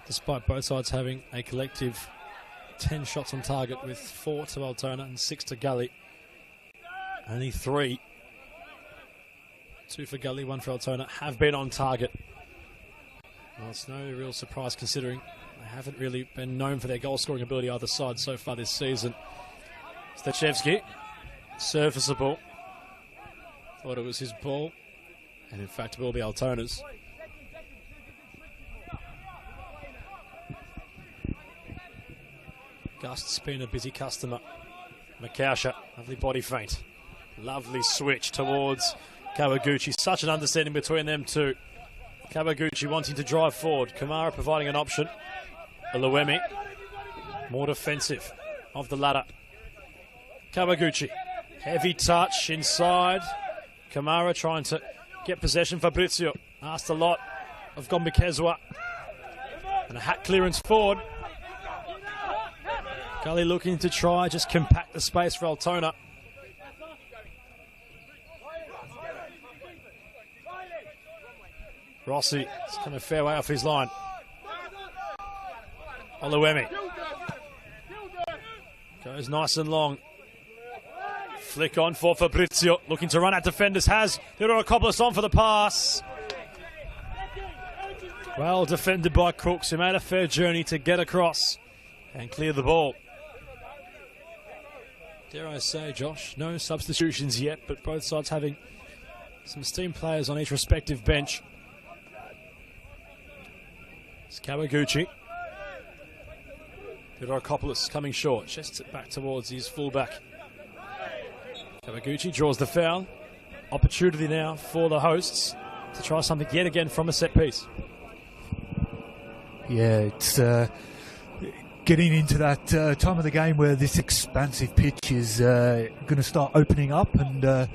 despite both sides having a collective 10 shots on target, with 4 to Altona and 6 to Gully. Only 3, 2 for Gully, 1 for Altona, have been on target. Well, it's no real surprise considering they haven't really been known for their goal-scoring ability either side so far this season. Stachevski, serviceable. Thought it was his ball, and in fact it will be Altona's. Gust's been a busy customer. Makasha, lovely body feint. Lovely switch towards Kawaguchi. Such an understanding between them two. Kawaguchi wanting to drive forward. Kamara providing an option. Oluwemi, more defensive of the ladder. Kawaguchi, heavy touch inside. Kamara trying to get possession. Fabrizio asked a lot of Gombe Kezwa. And a hat clearance forward. Gully looking to try just compact the space for Altona. Rossi is kind of fair way off his line. Oluwemi goes nice and long. Flick on for Fabrizio, looking to run at defenders. Has Theorokopoulos on for the pass. Well defended by Crooks, who made a fair journey to get across and clear the ball. Dare I say, Josh, no substitutions yet, but both sides having some esteemed players on each respective bench. It's Kawaguchi. Theorokopoulos coming short, chests it back towards his fullback. Kawaguchi draws the foul. Opportunity now for the hosts to try something yet again from a set piece. Yeah, it's getting into that time of the game where this expansive pitch is going to start opening up, and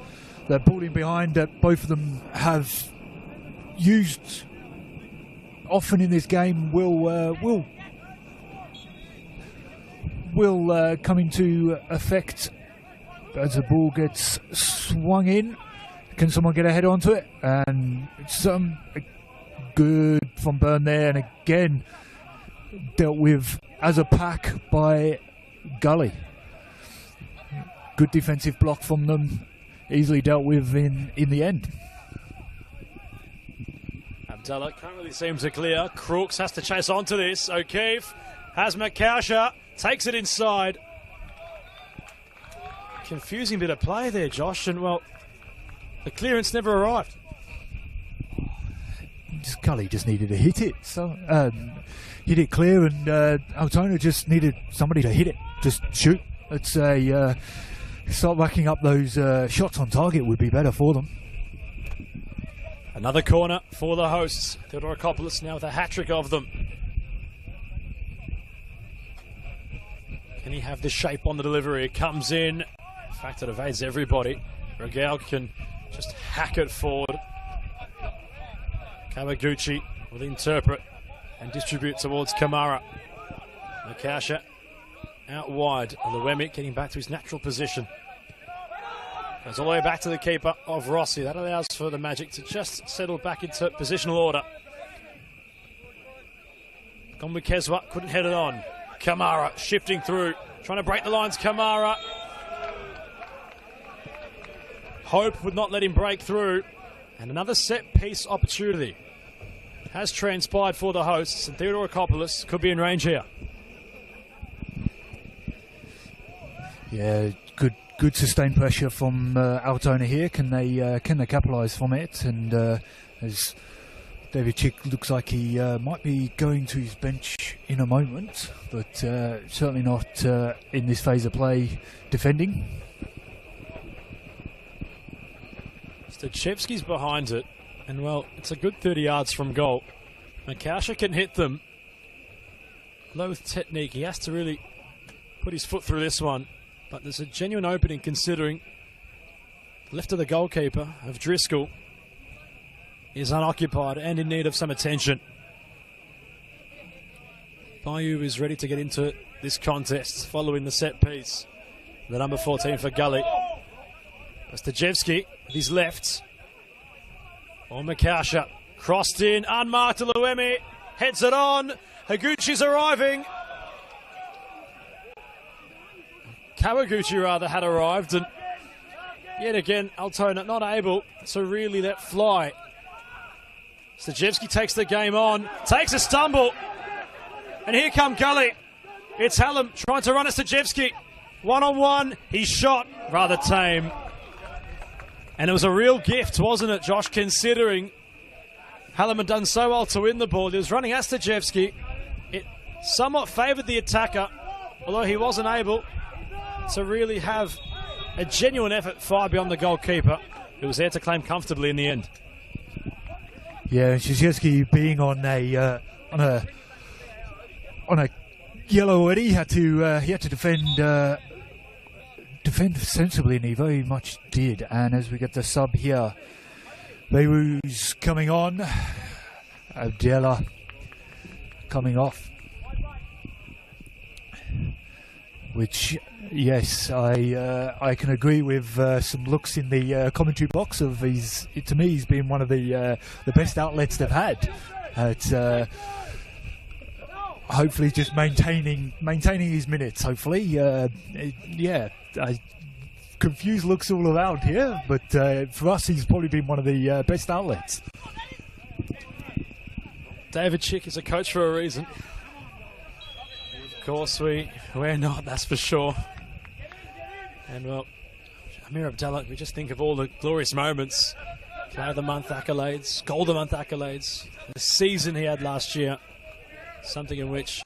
that ball in behind that both of them have used often in this game will come into effect as the ball gets swung in. Can someone get a head onto it? And some good from Byrne there, and again dealt with as a pack by Gully. Good defensive block from them, easily dealt with in the end. Abdallah can't really seem to clear. Crooks has to chase onto this. O'Keefe has McCausher, takes it inside. Confusing bit of play there, Josh, and well, the clearance never arrived. Gully just needed to hit it. So hit it clear, and Altona just needed somebody to hit it. Just shoot. It's a start racking up those shots on target would be better for them. Another corner for the hosts. Theodorakopoulos now with a hat-trick of them. Can he have the shape on the delivery? It comes in. In fact, it evades everybody. Regal can just hack it forward. Kawaguchi will interpret and distribute towards Kamara. Nakasha out wide. Oluwemi getting back to his natural position. Goes all the way back to the keeper of Rossi. That allows for the Magic to just settle back into positional order. Gombukezwa couldn't head it on. Kamara shifting through, trying to break the lines. Kamara. Hope would not let him break through. And another set-piece opportunity has transpired for the hosts, and Theodorakopoulos could be in range here. Yeah, good sustained pressure from Altona here. Can they capitalise from it? And as David Chick looks like he might be going to his bench in a moment, but certainly not in this phase of play defending. Stachevski's behind it, and well, it's a good 30 yards from goal. McCausher can hit them. Although with technique, he has to really put his foot through this one. But there's a genuine opening considering the left of the goalkeeper of Driscoll is unoccupied and in need of some attention. Bayou is ready to get into this contest following the set piece. The number 14 for Gully. Stajevski with his left. On McCausher. Crossed in, unmarked to Luemi. Heads it on. Higuchi's arriving. Kawaguchi rather had arrived, and yet again Altona not able to really let fly. Stajevski takes the game on, takes a stumble, and here come Gully. It's Hallam trying to run at Stajevski. One-on-one, he's shot, rather tame. And it was a real gift, wasn't it, Josh, considering Hallam had done so well to win the ball. He was running at Stajevski. It somewhat favoured the attacker, although he wasn't able to really have a genuine effort far beyond the goalkeeper, who was there to claim comfortably in the end. Yeah, Stajevski being on a yellow already, he had to defend sensibly, and he very much did. And as we get the sub here, Beirut's coming on, Abdallah coming off, which, yes, I can agree with some looks in the commentary box of to me, he's been one of the best outlets they've had. It's hopefully just maintaining his minutes. Hopefully, confused looks all around here, but for us, he's probably been one of the best outlets. David Chick is a coach for a reason. Of course, we're not, that's for sure. And well, Amir Abdallah, we just think of all the glorious moments. Player of the Month accolades, Goal of the Month accolades, the season he had last year. Something in which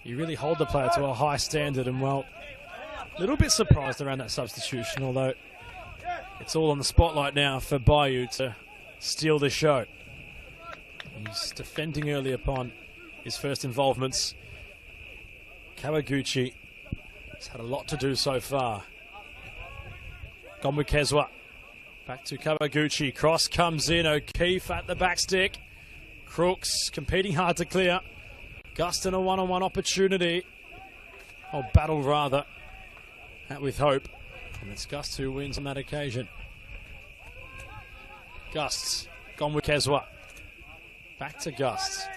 you really hold the player to a high standard, and well, a little bit surprised around that substitution, although it's all on the spotlight now for Bayou to steal the show. He's defending early upon his first involvements. Kawaguchi has had a lot to do so far. Gombukezwa Back to Kawaguchi. Cross comes in. O'Keefe at the back stick. Crooks competing hard to clear. Gust in a one-on-one opportunity. Or battle, rather. With hope. And it's Gust who wins on that occasion. Gust gone with Keswa. Back to Gust.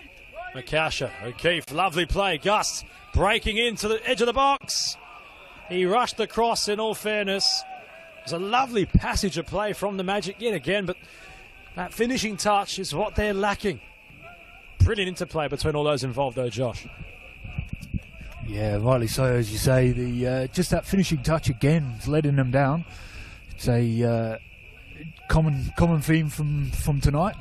Makasha. O'Keefe. Lovely play. Gust breaking into the edge of the box. He rushed the cross, in all fairness. It was a lovely passage of play from the Magic yet again, but that finishing touch is what they're lacking. Brilliant interplay between all those involved, though, Josh. Yeah, rightly so, as you say. The just that finishing touch again is letting them down. It's a common theme from tonight.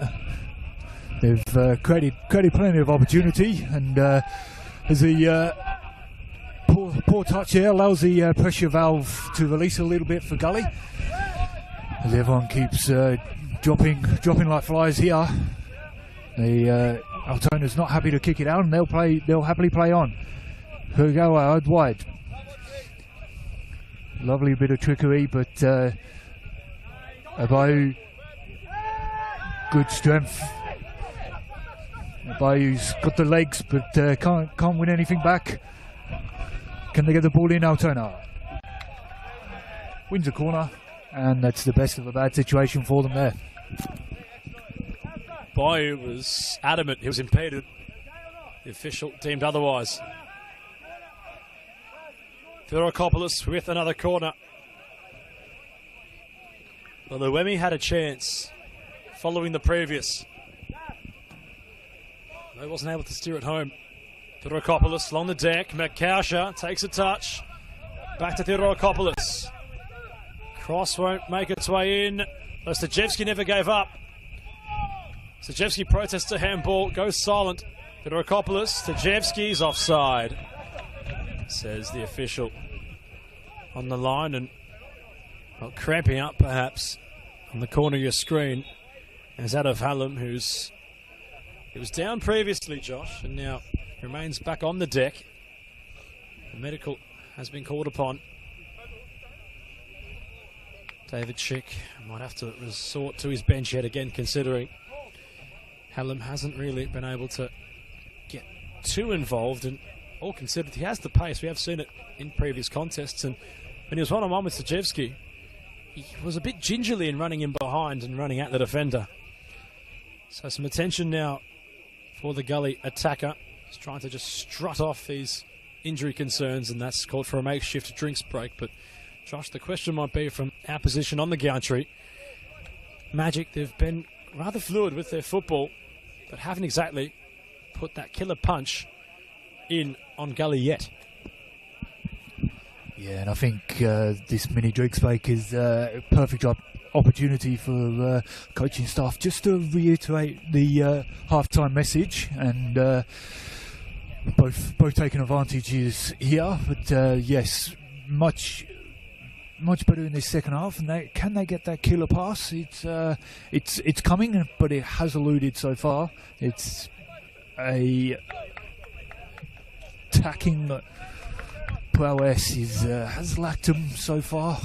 They've created plenty of opportunity, and as the poor touch there allows the pressure valve to release a little bit for Gully. As everyone keeps dropping like flies here. The Altona's not happy to kick it out, and they'll happily play on. Hugo out wide. Lovely bit of trickery, but Abayu, good strength. Abayu's got the legs, but can't win anything back. Can they get the ball in? Altona wins a corner, and that's the best of a bad situation for them there. Bayu was adamant he was impeded. The official deemed otherwise. Theorokopoulos with another corner. Well, Luemi had a chance following the previous. He wasn't able to steer it home. Theorokopoulos along the deck. Makausha takes a touch. Back to Theorokopoulos. Cross won't make its way in. Though Stajevski never gave up. Stajevski protests a handball, goes silent. Theorokopoulos, Stajevski's offside, says the official on the line, and well, cramping up perhaps on the corner of your screen as Adolf Hallam, he was down previously, Josh, and now remains back on the deck. The medical has been called upon. David Schick might have to resort to his bench yet again, considering Hallam hasn't really been able to get too involved, and all considered, he has the pace. We have seen it in previous contests, and when he was one-on-one with Stajevski, he was a bit gingerly in running in behind and running at the defender. So some attention now for the Gully attacker. He's trying to just strut off these injury concerns, and that's called for a makeshift drinks break. But Josh, the question might be from our position on the gantry. Magic, they've been rather fluid with their football, but haven't exactly put that killer punch in on Gully yet. Yeah, and I think this mini drinks break is a perfect opportunity for coaching staff just to reiterate the half-time message, and both taking advantages here. But yes, much better in this second half. And can they get that killer pass? It's coming, but it has eluded so far. It's a attacking prowess has lacked him so far.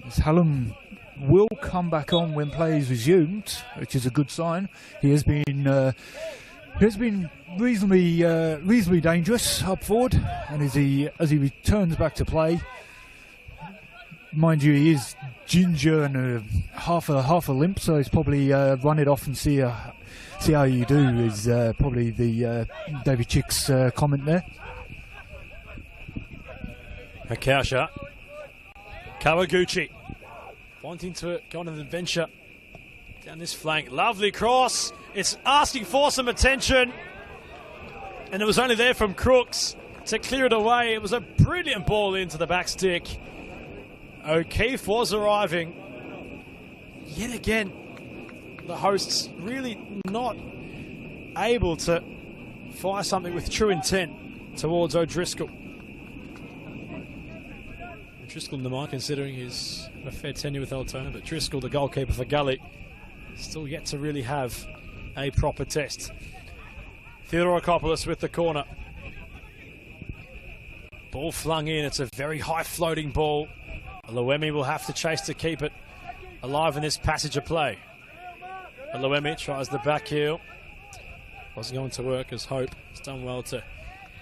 As Hallam will come back on when play is resumed, which is a good sign. He has been reasonably dangerous up forward, and as he returns back to play, mind you, he is ginger and half a limp, so he's probably run it off and see how you do is probably the David Chick's comment there. Makausha. Kawaguchi wanting to go on an adventure down this flank. Lovely cross. It's asking for some attention, and it was only there from Crooks to clear it away. It was a brilliant ball into the back stick. O'Keefe was arriving. Yet again, the hosts really not able to fire something with true intent towards O'Driscoll. Driscoll in the mind, considering he's a fair tenure with Altona, but Driscoll, the goalkeeper for Gully, still yet to really have a proper test. Theodorokopoulos with the corner. Ball flung in. It's a very high floating ball. Oluwemi will have to chase to keep it alive in this passage of play. Oluwemi tries the back heel. Wasn't going to work as Hope has done well to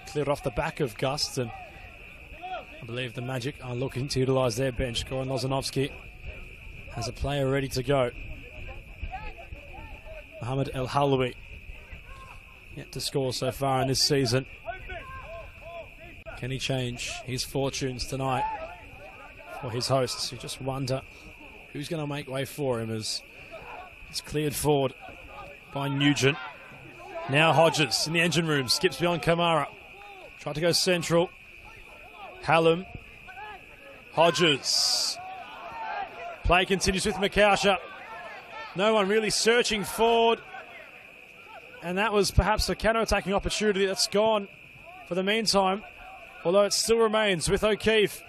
clear it off the back of Gust, and I believe the Magic are looking to utilise their bench. Goran Lozanovsky has a player ready to go. Mohamed El Halawi yet to score so far in this season. Can he change his fortunes tonight for his hosts? You just wonder who's going to make way for him as it's cleared forward by Nugent. Now Hodges in the engine room, skips beyond Kamara. Tried to go central. Hallam. Hodges. Play continues with Makausha. No one really searching forward. And that was perhaps a counter-attacking opportunity that's gone for the meantime. Although it still remains with O'Keefe.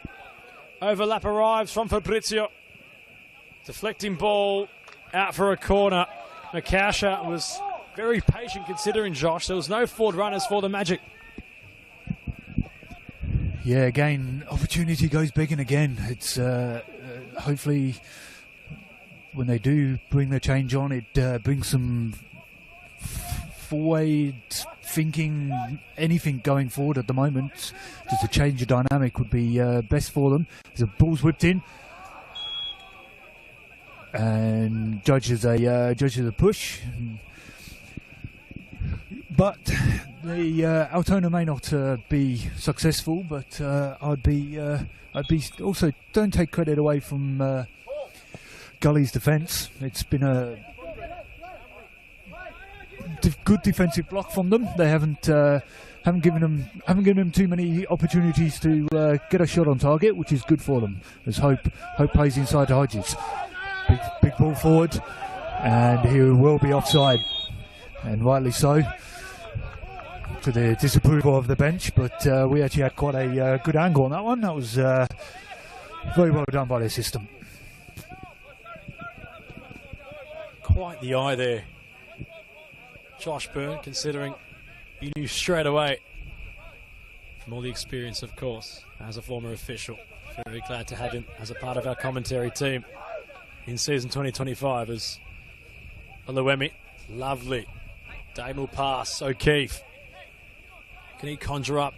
Overlap arrives from Fabrizio. Deflecting ball out for a corner. Makausha was very patient considering, Josh. There was no forward runners for the Magic. Yeah, again, opportunity goes begging again. It's hopefully when they do bring the change on, it brings some forward thinking, anything going forward at the moment. Just a change of dynamic would be best for them. The ball's whipped in. And judges a push. But the Altona may not be successful, but I'd be also, don't take credit away from Gully's defence. It's been a good defensive block from them. They haven't given them too many opportunities to get a shot on target, which is good for them. As Hope plays inside to Hodges. Big ball forward, and he will be offside, and rightly so, to the disapproval of the bench. But we actually had quite a good angle on that one. That was very well done by their system. Quite the eye there, Josh Byrne, considering he knew straight away from all the experience, of course, as a former official. Very glad to have him as a part of our commentary team in season 2025 as Oluwemi. Lovely diagonal pass. O'Keefe, can he conjure up?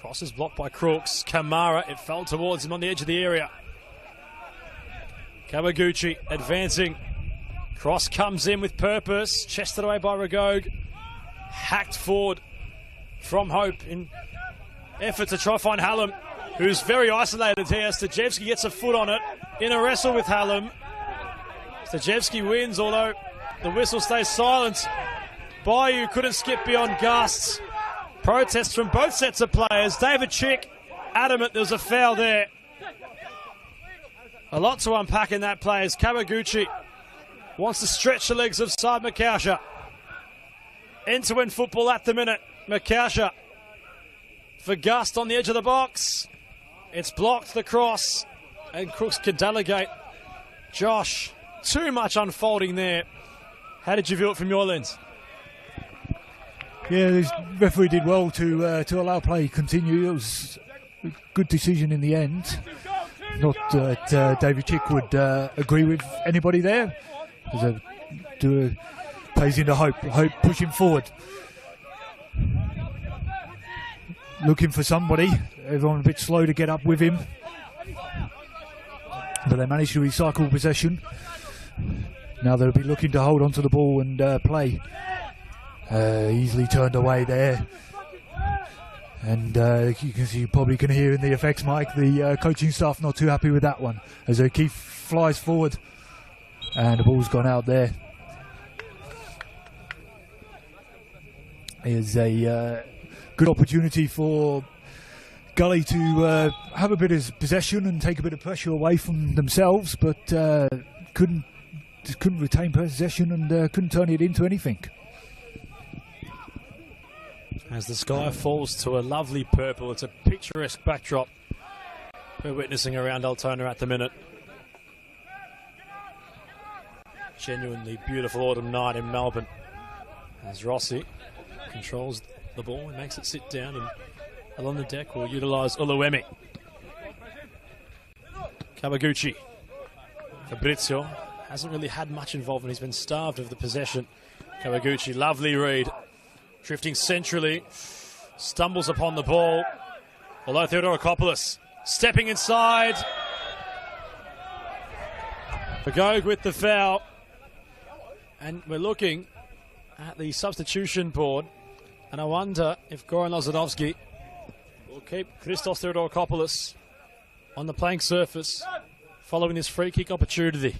Crosses blocked by Crooks. Kamara, it fell towards him on the edge of the area. Kawaguchi advancing. Cross comes in with purpose. Chested away by Ragogue. Hacked forward from Hope in effort to try to find Hallam, who's very isolated here. Stajevski gets a foot on it in a wrestle with Hallam. Stajevski wins, although the whistle stays silent. Bayou couldn't skip beyond Gusts. Protests from both sets of players. David Chick adamant there was a foul there. A lot to unpack in that play as Kawaguchi wants to stretch the legs of Saad Makausha. End-to-end football at the minute. Makausha for Gust on the edge of the box. It's blocked, the cross, and Crooks can delegate. Josh, too much unfolding there. How did you view it from your lens? Yeah, the referee did well to allow play continue. It was a good decision in the end. Not that David Chick would agree with anybody there. Plays into Hope. Hope pushing forward. Looking for somebody. Everyone a bit slow to get up with him. But they managed to recycle possession. Now they'll be looking to hold onto the ball and play. Easily turned away there. And you probably can hear in the effects mic the coaching staff not too happy with that one. As O'Keefe flies forward. And the ball's gone out there. Here's a good opportunity for Gully to have a bit of possession and take a bit of pressure away from themselves, but couldn't retain possession and couldn't turn it into anything. As the sky falls to a lovely purple, it's a picturesque backdrop we're witnessing around Altona at the minute. Genuinely beautiful autumn night in Melbourne. As Rossi controls the ball and makes it sit down, and along the deck will utilise Oluwemi. Kawaguchi. Fabrizio hasn't really had much involvement. He's been starved of the possession. Kawaguchi, lovely read. Drifting centrally. Stumbles upon the ball. Although Theodorakopoulos stepping inside. Pagog with the foul. And we're looking at the substitution board. And I wonder if Goran Lozanovsky will keep Christos Theodorakopoulos on the playing surface following this free kick opportunity.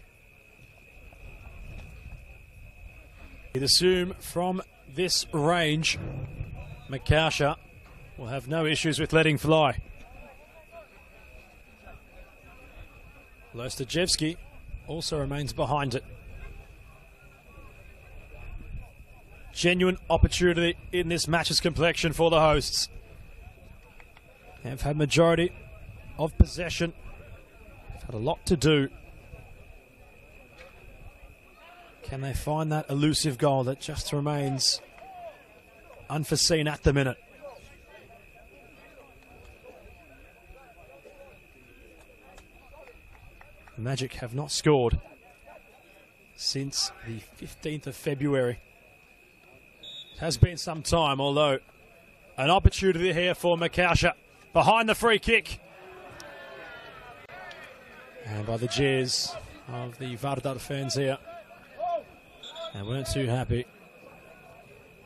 You'd assume from this range, Mikasha will have no issues with letting fly. Lostajevski also remains behind it. Genuine opportunity in this match's complexion for the hosts. They've had majority of possession. They've had a lot to do. Can they find that elusive goal that just remains unforeseen at the minute? The Magic have not scored since the 15th of February. It has been some time, although an opportunity here for Mikasha behind the free kick. And by the jeers of the Vardar fans here. They weren't too happy.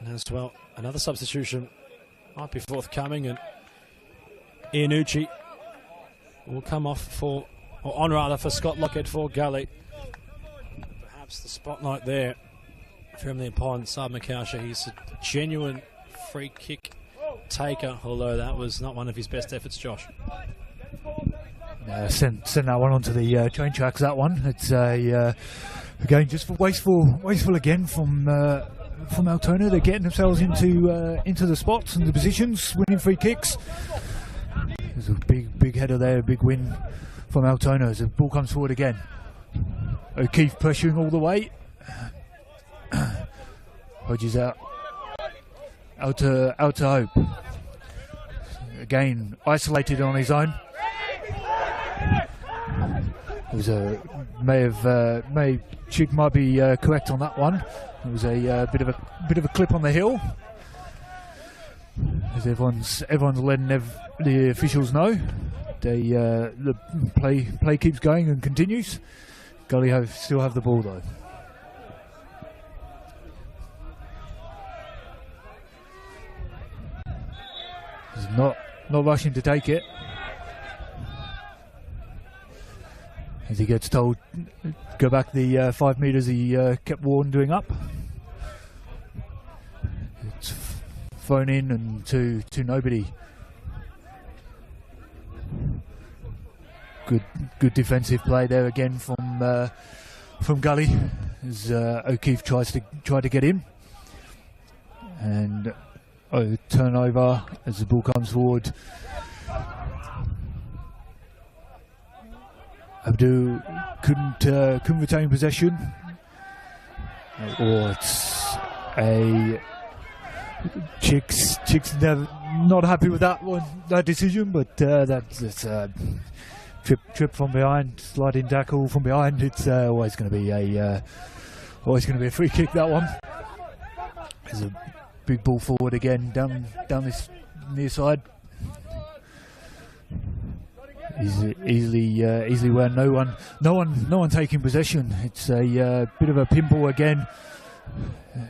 And as well, another substitution might be forthcoming, and Iannucci will come off for, or on rather, for Scott Lockett for Gully. Perhaps the spotlight there firmly upon Saad Mikasha. He's a genuine free kick taker, although that was not one of his best efforts, Josh. Send that one onto the train tracks, that one. It's again just wasteful again from Altona. They're getting themselves into the spots and the positions, winning free kicks. There's a big header there, a big win from Altona as the ball comes forward again. O'Keefe pressuring all the way. Hodges out to Hope. Again, isolated on his own. It was Chick might be correct on that one. It was a bit of a clip on the hill, as everyone's letting the officials know. The play keeps going and continues. Gully still have the ball though. He's not rushing to take it. As he gets told, go back the 5 metres he kept wandering up. It's thrown in and to nobody. Good defensive play there again from Gully as O'Keefe tried to get in, and turnover as the ball comes forward. Abdu couldn't retain possession, or it's a Chicks not happy with that decision, but that's a trip from behind, sliding tackle from behind. It's always going to be a free kick, that one. There's a big ball forward again down this near side. Easily where no one taking possession. It's a bit of a pinball again.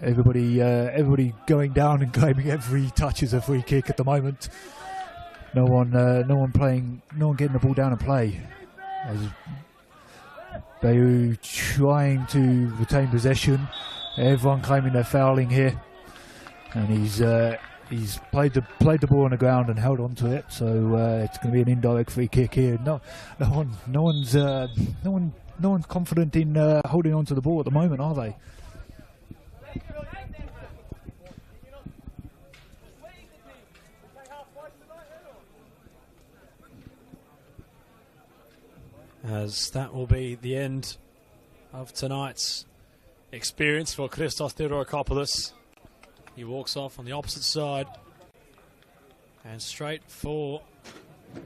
Everybody going down and claiming every touch as a free kick at the moment. No one getting the ball down and play. As Bayu trying to retain possession. Everyone claiming they're fouling here, and he's played the ball on the ground and held on to it, so it's going to be an indirect free kick here. No one's confident in holding on to the ball at the moment, are they? As that will be the end of tonight's experience for Christos Theodorakopoulos. He walks off on the opposite side and straight for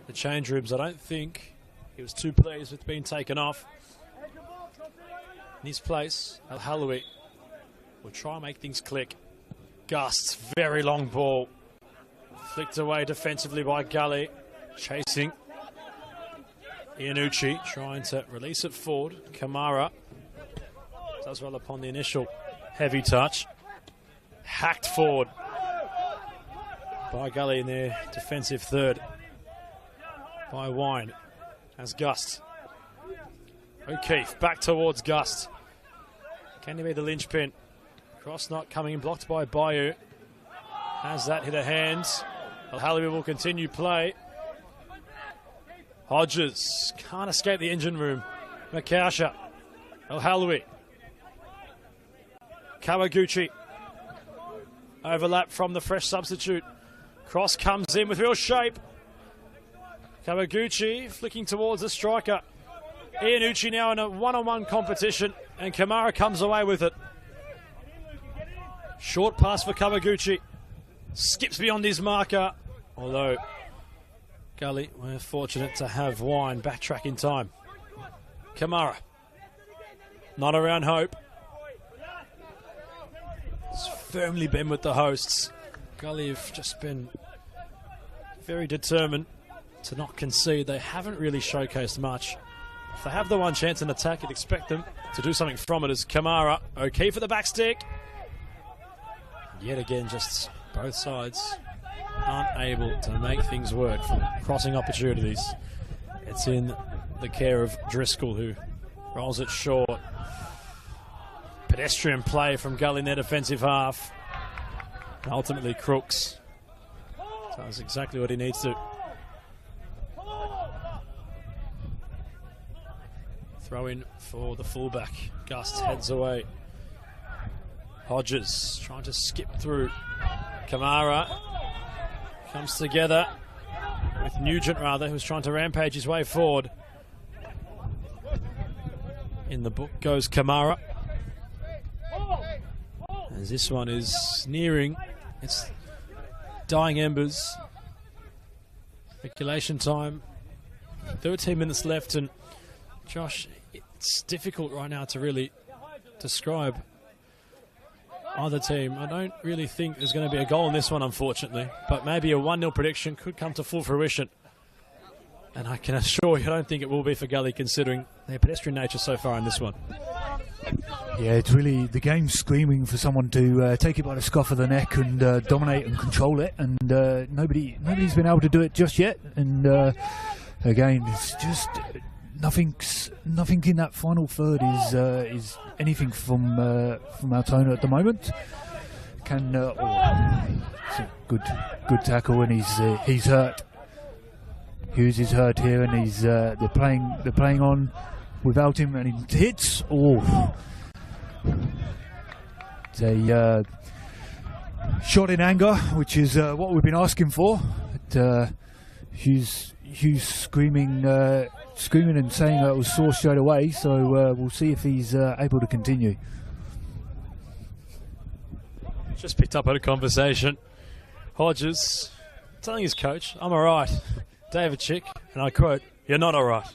the change rooms. I don't think He was too pleased with being taken off. In his place, Al-Halawi will try and make things click. Gust, very long ball. Flicked away defensively by Gully. Chasing. Iannucci trying to release it forward. Kamara does well upon the initial heavy touch. Hacked forward by Gully in their defensive third. By Wine as Gust. O'Keefe back towards Gust. Can he be the linchpin? Cross not coming in, blocked by Bayou. Has that hit a hand? Al-Halawi will continue play. Hodges can't escape the engine room. Makasha. Al-Halawi. Kawaguchi. Overlap from the fresh substitute. Cross comes in with real shape. Kawaguchi flicking towards the striker. Iannucci now in a one-on-one competition, and Kamara comes away with it. Short pass for Kawaguchi. Skips beyond his marker, although Gully were fortunate to have Wine backtrack in time. Kamara. Not around hope. It's firmly been with the hosts. Gully have just been very determined to not concede. They haven't really showcased much. If they have the one chance in attack, you'd expect them to do something from it as Kamara. Okay for the back stick. Yet again, just both sides aren't able to make things work from crossing opportunities. It's in the care of Driscoll, who rolls it short. Pedestrian play from Gully in their defensive half. And ultimately, Crooks does exactly what he needs to. Throw in for the fullback. Gust heads away. Hodges trying to skip through. Kamara comes together with Nugent, rather, who's trying to rampage his way forward. In the book goes Kamara. As this one is nearing its dying embers. Regulation time. 13 minutes left, and Josh, it's difficult right now to really describe either team. I don't really think there's going to be a goal in this one, unfortunately, but maybe a 1-0 prediction could come to full fruition. And I can assure you, I don't think it will be for Gully, considering their pedestrian nature so far in this one. Yeah, it's really, the game's screaming for someone to take it by the scruff of the neck and dominate and control it, and nobody's been able to do it just yet. And again, it's just nothing in that final third is anything from Altona at the moment. It's a good tackle, and he's hurt. Hughes is hurt here, and they're playing on without him, and he hits. Oh, it's a shot in anger, which is what we've been asking for. But, Hughes screaming and saying it was sore straight away. So we'll see if he's able to continue. Just picked up on a conversation. Hodges telling his coach, "I'm all right." David Chick, and I quote, "You're not all right."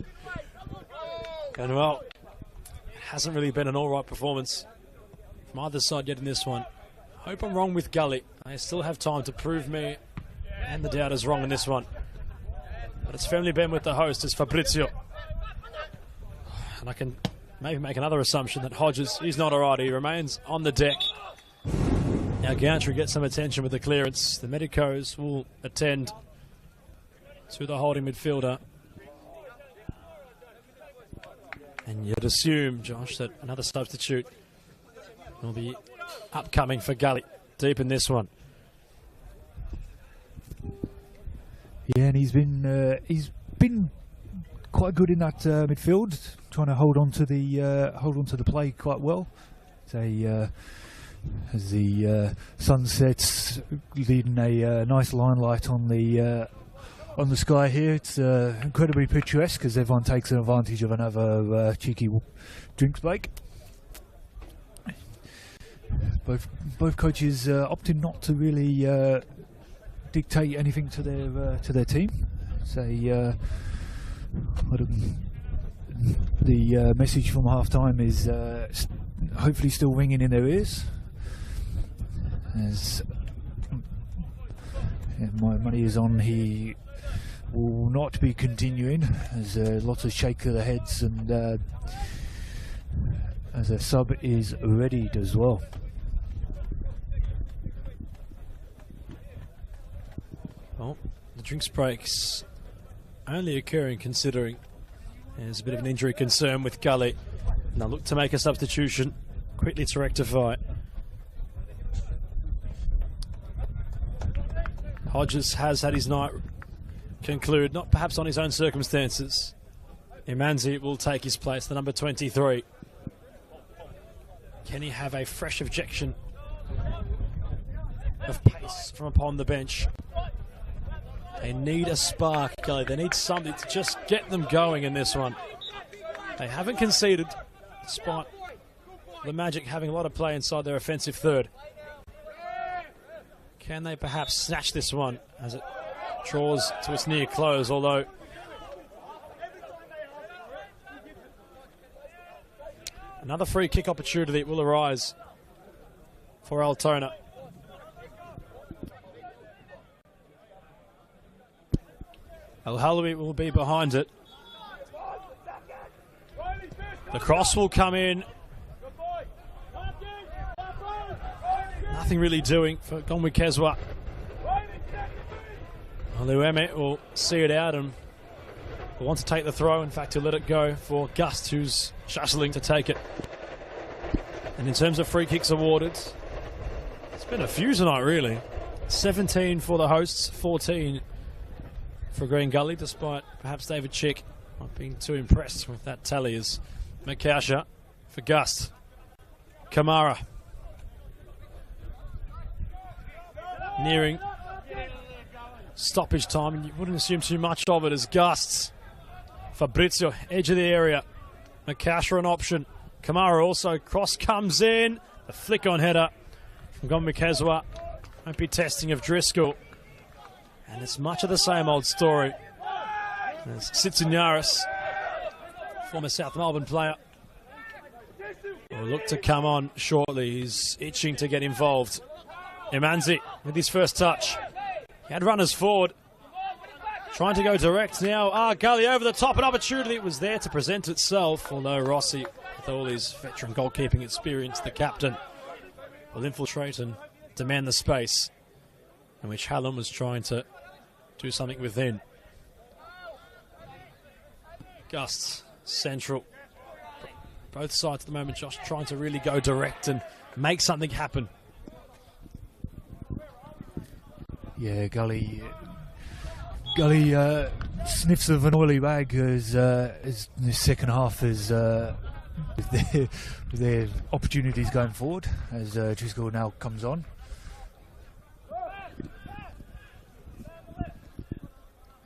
And well, it hasn't really been an all right performance from either side yet in this one. Hope I'm wrong with Gully. They still have time to prove me and the doubters wrong in this one. But it's firmly been with the host as Fabrizio. And I can maybe make another assumption that Hodges is not all right. He remains on the deck. Now Gantry gets some attention with the clearance. The medicos will attend to the holding midfielder. And you'd assume, Josh, that another substitute will be upcoming for Gully deep in this one. Yeah, and he's been quite good in that midfield, trying to hold on to the play quite well. As the sun sets, leading a nice limelight on the sky here. It's incredibly picturesque as everyone takes advantage of another cheeky drinks break. Both coaches opting not to really dictate anything to their team. The message from half-time is hopefully still ringing in their ears. As my money is on, he will not be continuing. There's lots of shake of the heads, and as a sub is readied as well. Well, the drinks breaks only occurring considering there's a bit of an injury concern with Gully. Now look to make a substitution, quickly to rectify. Hodges has had his night conclude, not perhaps on his own circumstances. Imanzi will take his place, the number 23. Can he have a fresh injection of pace from upon the bench? They need a spark, Gully. They need something to just get them going in this one. They haven't conceded, despite the Magic having a lot of play inside their offensive third. Can they perhaps snatch this one as it draws to its near close, although another free kick opportunity will arise for Altona. El-Halawi will be behind it. The cross will come in. Nothing really doing for Gonwikezwa. Olueme will see it out and will want to take the throw. In fact, he'll let it go for Gust, who's shuttling to take it. And in terms of free kicks awarded, it's been a few tonight, really. 17 for the hosts, 14 for Green Gully, despite perhaps David Chick not being too impressed with that tally. As McCasher for Gust. Kamara. Nearing stoppage time, and you wouldn't assume too much of it as Gusts. Fabrizio, edge of the area. McCasher an option. Kamara also, cross comes in. The flick on header from Gonwikezwa. Won't be testing of Driscoll. And it's much of the same old story. As Sitsinyaris, former South Melbourne player, will look to come on shortly. He's itching to get involved. Imanzi with his first touch. He had runners forward. Trying to go direct now. Gully over the top. An opportunity was there to present itself. Although Rossi, with all his veteran goalkeeping experience, the captain, will infiltrate and demand the space in which Hallam was trying to do something within. Gusts, central. Both sides at the moment, Josh, trying to really go direct and make something happen. Yeah, Gully sniffs of an oily rag as the second half is with their opportunities going forward as Driscoll now comes on.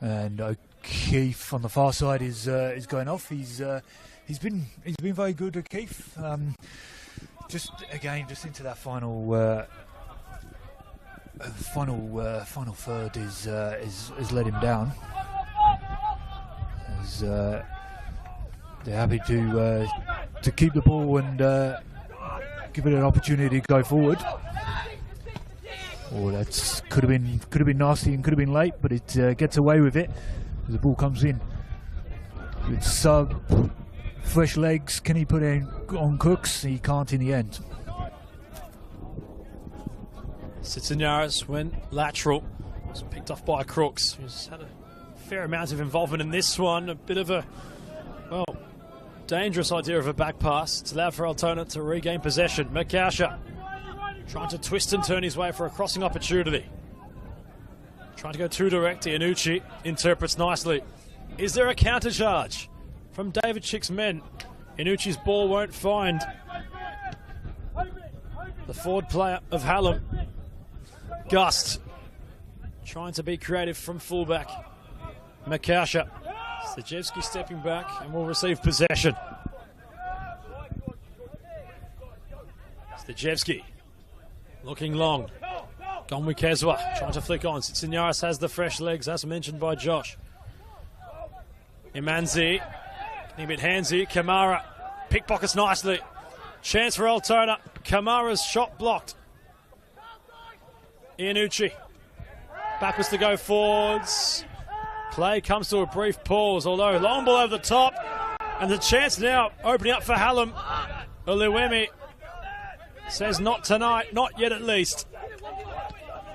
And O'Keefe on the far side is going off. He's been very good, O'Keefe. Just into that final third is let him down. As they're happy to keep the ball and give it an opportunity to go forward. Oh, that could have been nasty and could have been late, but it gets away with it as the ball comes in. Good sub, fresh legs. Can he put on Cooks? He can't in the end. Sitsinyaris went lateral. Was picked off by Crooks, who's had a fair amount of involvement in this one. A bit of a, dangerous idea of a back pass. It's allowed for Altona to regain possession. McCasher trying to twist and turn his way for a crossing opportunity. Trying to go too direct. Iannucci interprets nicely. Is there a counter charge from David Chick's men? Iannucci's ball won't find the forward player of Hallam. Gust trying to be creative from fullback. McCasher. Stajewski stepping back and will receive possession. Stajewski looking long. Gonwikezwa trying to flick on. Sitsinyaris has the fresh legs, as mentioned by Josh. Imanzi, getting a bit handsy. Kamara pickpockets nicely. Chance for Altona. Kamara's shot blocked. Iannucci. Backwards to go forwards. Play comes to a brief pause, although long ball over the top. And the chance now opening up for Hallam. Oluwemi says not tonight, not yet at least.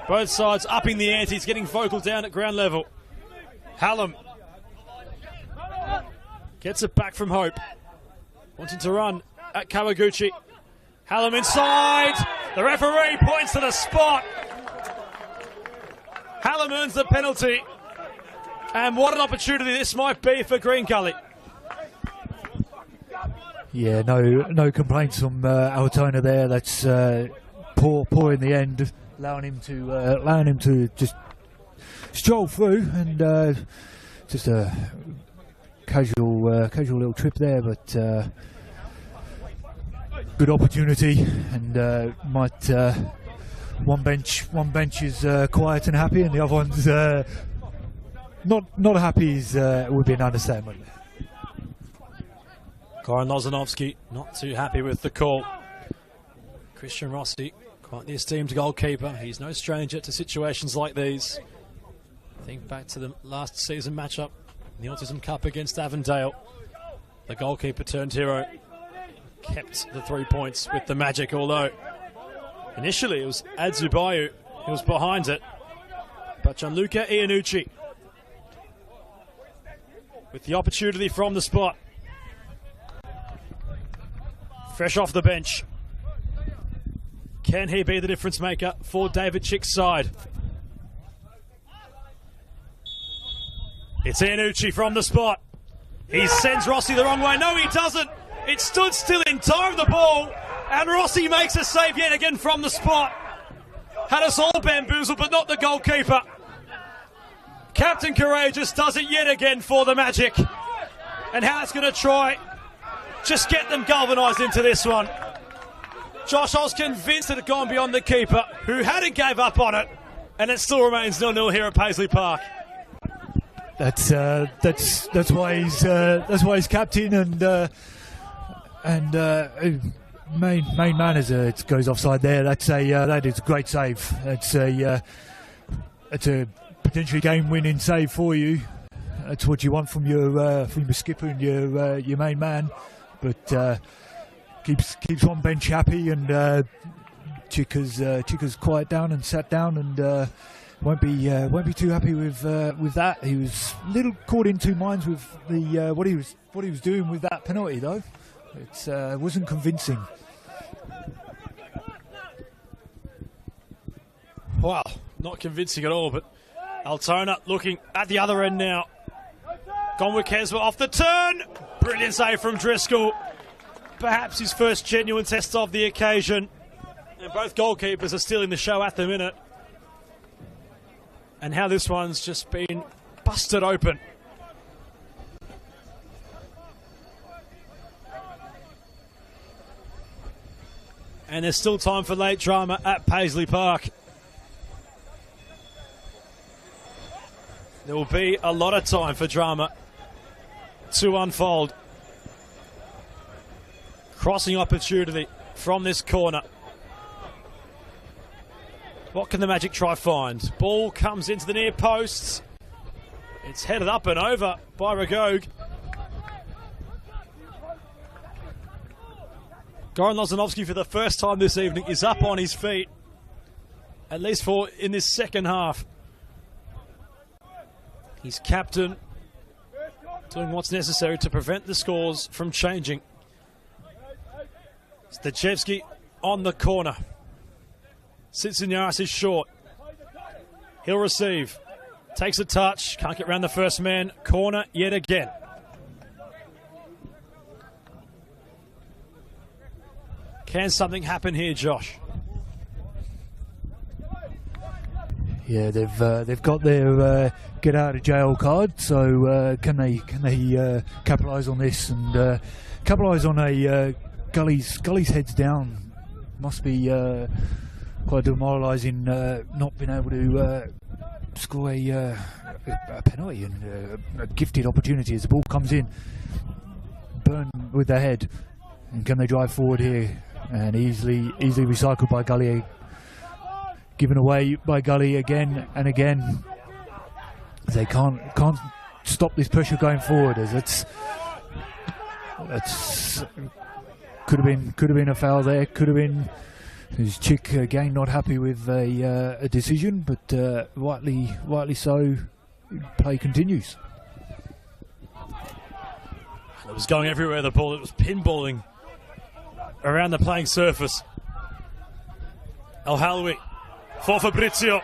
Both sides upping the ante, getting vocal down at ground level. Hallam gets it back from Hope. Wanting to run at Kawaguchi. Hallam inside. The referee points to the spot. Hallam earns the penalty. And what an opportunity this might be for Green Gully. Yeah, no complaints from Altona there. That's poor in the end, allowing him to just stroll through, and just a casual little trip there, but good opportunity, and might one bench is quiet and happy, and the other one's not happy would be an understatement. Goran Lozanovsky not too happy with the call. Christian Rossi, quite the esteemed goalkeeper. He's no stranger to situations like these. Think back to the last season matchup in the Autism Cup against Avondale. The goalkeeper turned hero. Kept the 3 points with the Magic, although initially it was Adzubayu who was behind it. But Gianluca Iannucci with the opportunity from the spot. Fresh off the bench. Can he be the difference maker for David Chick's side? It's Iannucci from the spot. He sends Rossi the wrong way. No, he doesn't. It stood still in time, the ball. And Rossi makes a save yet again from the spot. Had us all bamboozled, but not the goalkeeper. Captain Courageous does it yet again for the Magic. And how it's going to try just get them galvanised into this one. Josh, I was convinced it had gone beyond the keeper, who hadn't gave up on it, and it still remains 0-0 here at Paisley Park. That's why he's captain, and main man as it goes offside there. That is a great save. It's a potentially game-winning save for you. That's what you want from your skipper and your main man. But keeps one bench happy, and Chika's quiet down and sat down, and won't be too happy with that. He was a little caught in two minds with the what he was doing with that penalty, though. It wasn't convincing. Wow, not convincing at all. But Altona looking at the other end now. Gonwa-Keswa off the turn. Brilliant save from Driscoll. Perhaps his first genuine test of the occasion. And both goalkeepers are still in the show at the minute. And how this one's just been busted open. And there's still time for late drama at Paisley Park. There will be a lot of time for drama to unfold. Crossing opportunity from this corner. What can the Magic try find? Ball comes into the near posts. It's headed up and over by Ragogue. Goran Lozanovsky for the first time this evening is up on his feet. At least for in this second half. He's captain, doing what's necessary to prevent the scores from changing. Stachevski on the corner. Sitsinyaras is short. He'll receive. Takes a touch. Can't get around the first man. Corner yet again. Can something happen here, Josh? Yeah, they've got their get out of jail card. So can they capitalise on this and capitalise on a Gully's heads down? Must be quite demoralising not being able to score a a penalty and a gifted opportunity as the ball comes in. Burn with their head, and can they drive forward here? And easily recycled by Gully, given away by Gully again and again. They can't stop this pressure going forward, as it's could have been a foul there. Could have been. His Chick again not happy with a decision, but rightly so. Play continues. It was going everywhere, the ball. It was pinballing around the playing surface. El Halawi for Fabrizio.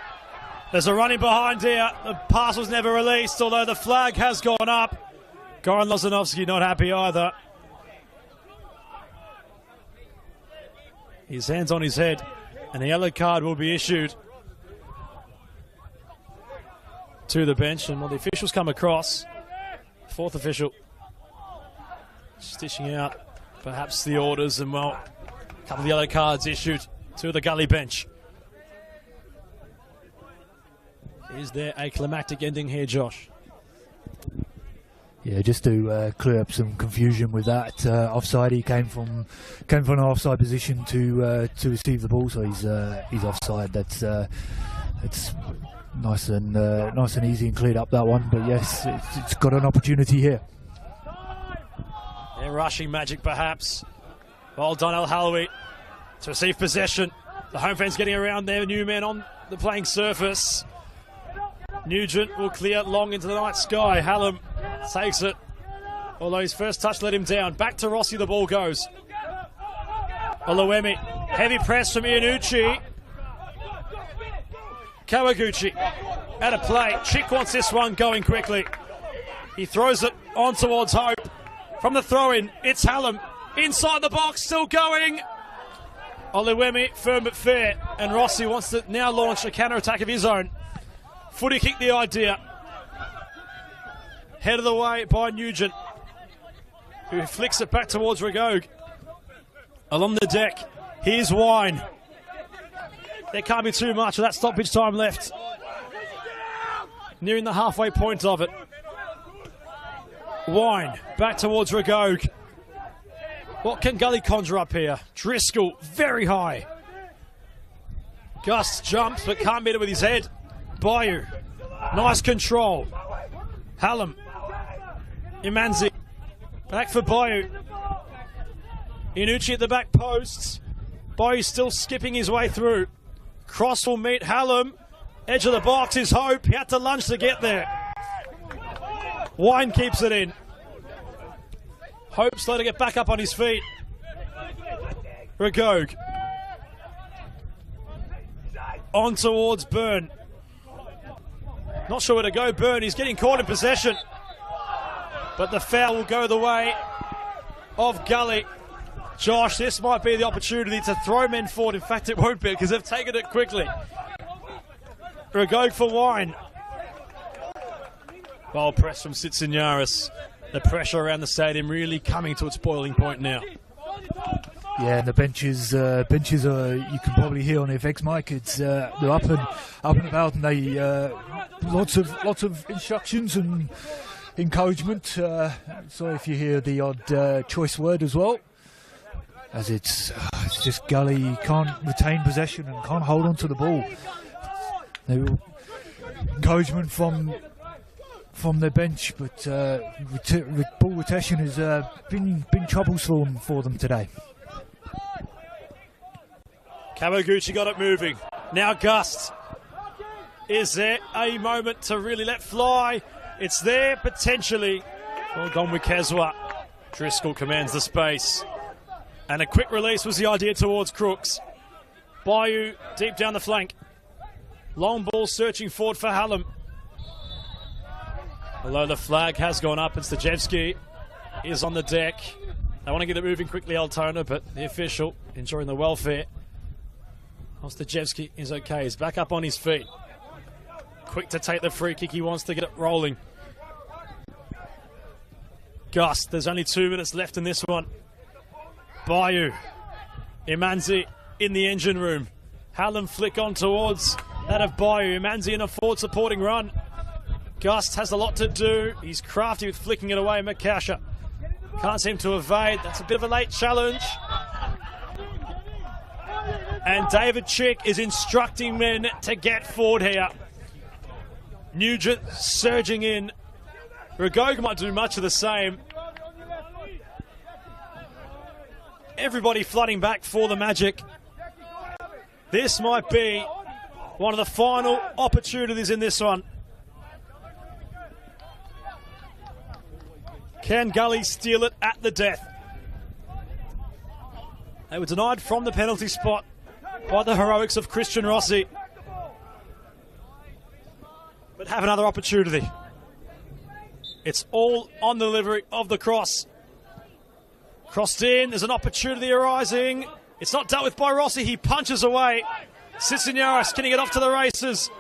There's a running behind here. The pass was never released, although the flag has gone up. Goran Lozanovski not happy either. His hands on his head, and a yellow card will be issued to the bench. And while the officials come across, fourth official stitching out perhaps the orders, and well, a couple of yellow cards issued to the Gully bench. Is there a climactic ending here, Josh? Yeah, just to clear up some confusion with that offside. He came from an offside position to receive the ball, so he's offside. That's nice and easy and cleared up that one. But yes, it's got an opportunity here. They're rushing Magic, perhaps. Well done, El Halawi, to receive possession. The home fans getting around their new men on the playing surface. Nugent will clear long into the night sky. Hallam takes it, although his first touch let him down. Back to Rossi, the ball goes. Oluwemi, heavy press from Iannucci. Kawaguchi out of play. Chick wants this one going quickly. He throws it on towards Hope. From the throw-in, it's Hallam. Inside the box, still going. Oluwemi, firm but fair. And Rossi wants to now launch a counter-attack of his own. Footy kick the idea. Head of the way by Nugent, who flicks it back towards Ragog. Along the deck, here's Wine. There can't be too much of that stoppage time left. Nearing the halfway point of it. Wine, back towards Ragog. What can Gully conjure up here? Driscoll, very high. Gus jumps, but can't beat it with his head. Bayou, nice control. Hallam, Imanzi, back for Bayou. Iannucci at the back posts. Bayou still skipping his way through. Cross will meet Hallam. Edge of the box is Hope. He had to lunge to get there. Wine keeps it in. Hope slow to get back up on his feet. Ragog. On towards Byrne. Not sure where to go, Byrne. He's getting caught in possession. But the foul will go the way of Gully. Josh, this might be the opportunity to throw men forward. In fact, it won't be, because they've taken it quickly. Ragog for Wine. Well press from Sitsignaris. The pressure around the stadium really coming to its boiling point now. Yeah, and the benches are, you can probably hear on the FX mic, it's they're up and about, and they lots of instructions and encouragement. Sorry if you hear the odd choice word as well, as it's just Gully can't retain possession and can't hold on to the ball. Encouragement from their bench, but ball retention has been troublesome for them today. Kawaguchi got it moving. Now Gust. Is there a moment to really let fly? It's there potentially. Well gone with Keswa. Driscoll commands the space. And a quick release was the idea towards Crooks. Bayou deep down the flank. Long ball searching forward for Hallam. Although the flag has gone up, and Stajewski is on the deck. They want to get it moving quickly, Altona, but the official enjoying the welfare. Stajewski is okay. He's back up on his feet. Quick to take the free kick. He wants to get it rolling. Gus, there's only 2 minutes left in this one. Bayou. Imanzi in the engine room. Hallam flick on towards that of Bayou. Imanzi in a forward supporting run. Gust has a lot to do. He's crafty with flicking it away. Makasha can't seem to evade. That's a bit of a late challenge. And David Chick is instructing men to get forward here. Nugent surging in. Ragoga might do much of the same. Everybody flooding back for the Magic. This might be one of the final opportunities in this one. Can Gully steal it at the death? They were denied from the penalty spot by the heroics of Christian Rossi. But have another opportunity. It's all on the delivery of the cross. Crossed in, there's an opportunity arising. It's not dealt with by Rossi, he punches away. Cisneros, can he get off to the races?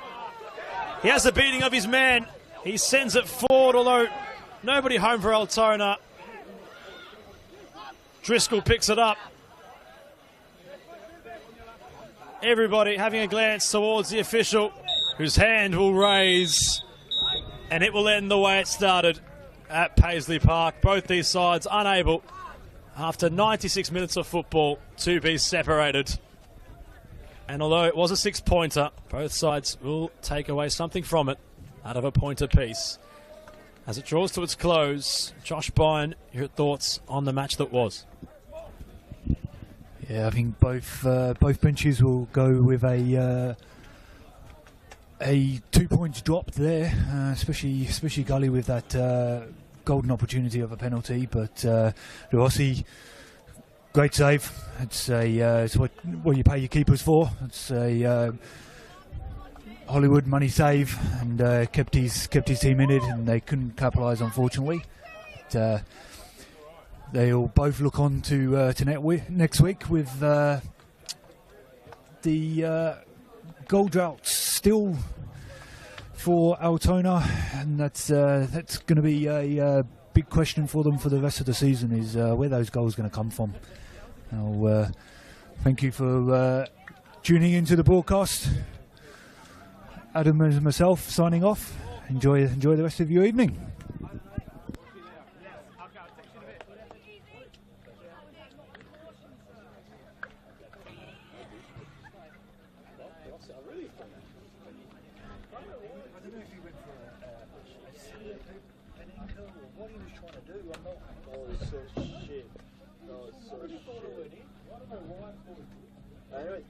He has the beating of his man. He sends it forward, although nobody home for Altona. Driscoll picks it up. Everybody having a glance towards the official, whose hand will raise, and it will end the way it started at Paisley Park. Both these sides unable, after 96 minutes of football, to be separated. And although it was a 6-pointer, both sides will take away something from it out of a point apiece. As it draws to its close, Josh Byrne, your thoughts on the match that was? Yeah, I think both benches will go with a 2-point drop there, especially Gully with that golden opportunity of a penalty. But Rossi, great save. It's what you pay your keepers for. It's a Hollywood money save, and kept his team in it, and they couldn't capitalise, unfortunately. But, they'll both look on to next week with the goal drought still for Altona, and that's going to be a big question for them for the rest of the season, is where those goals are going to come from. Thank you for tuning into the broadcast. Adam and myself signing off. Enjoy the rest of your evening.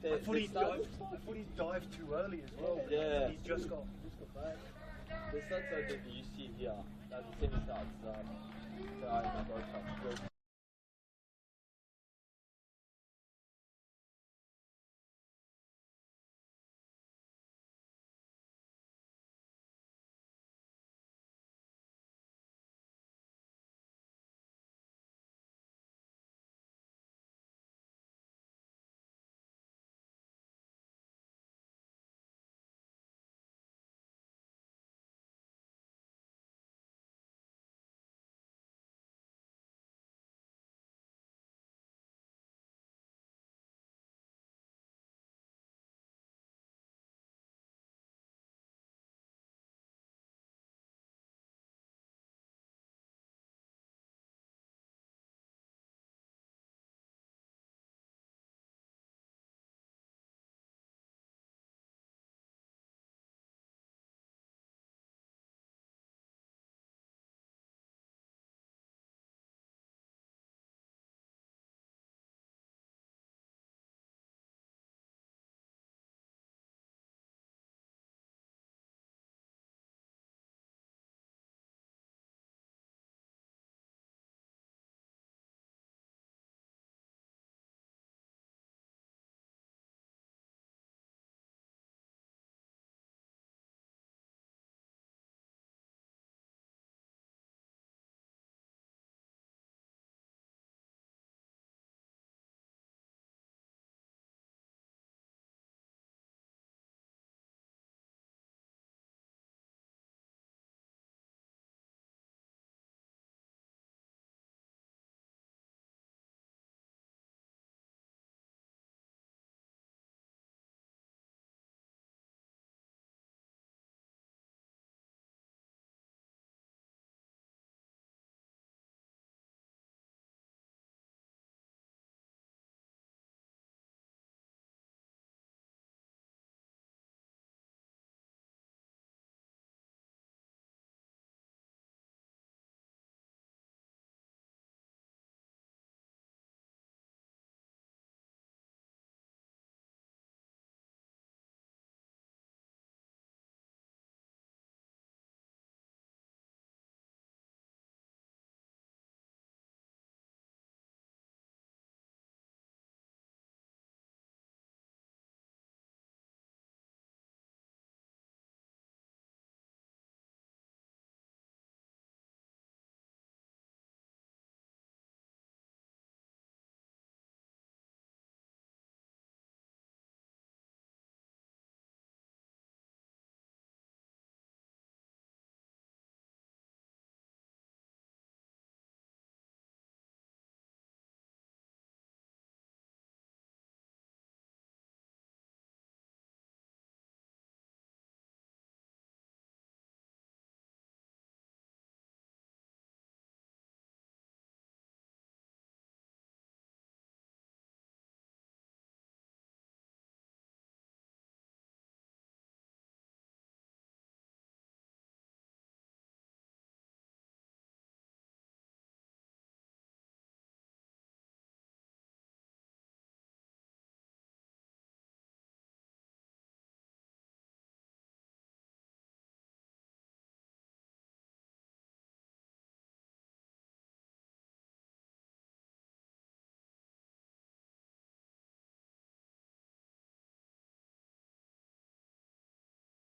I thought he dived too early as well. Yeah. He just got back. The stats I think you see here, that's the same stats that I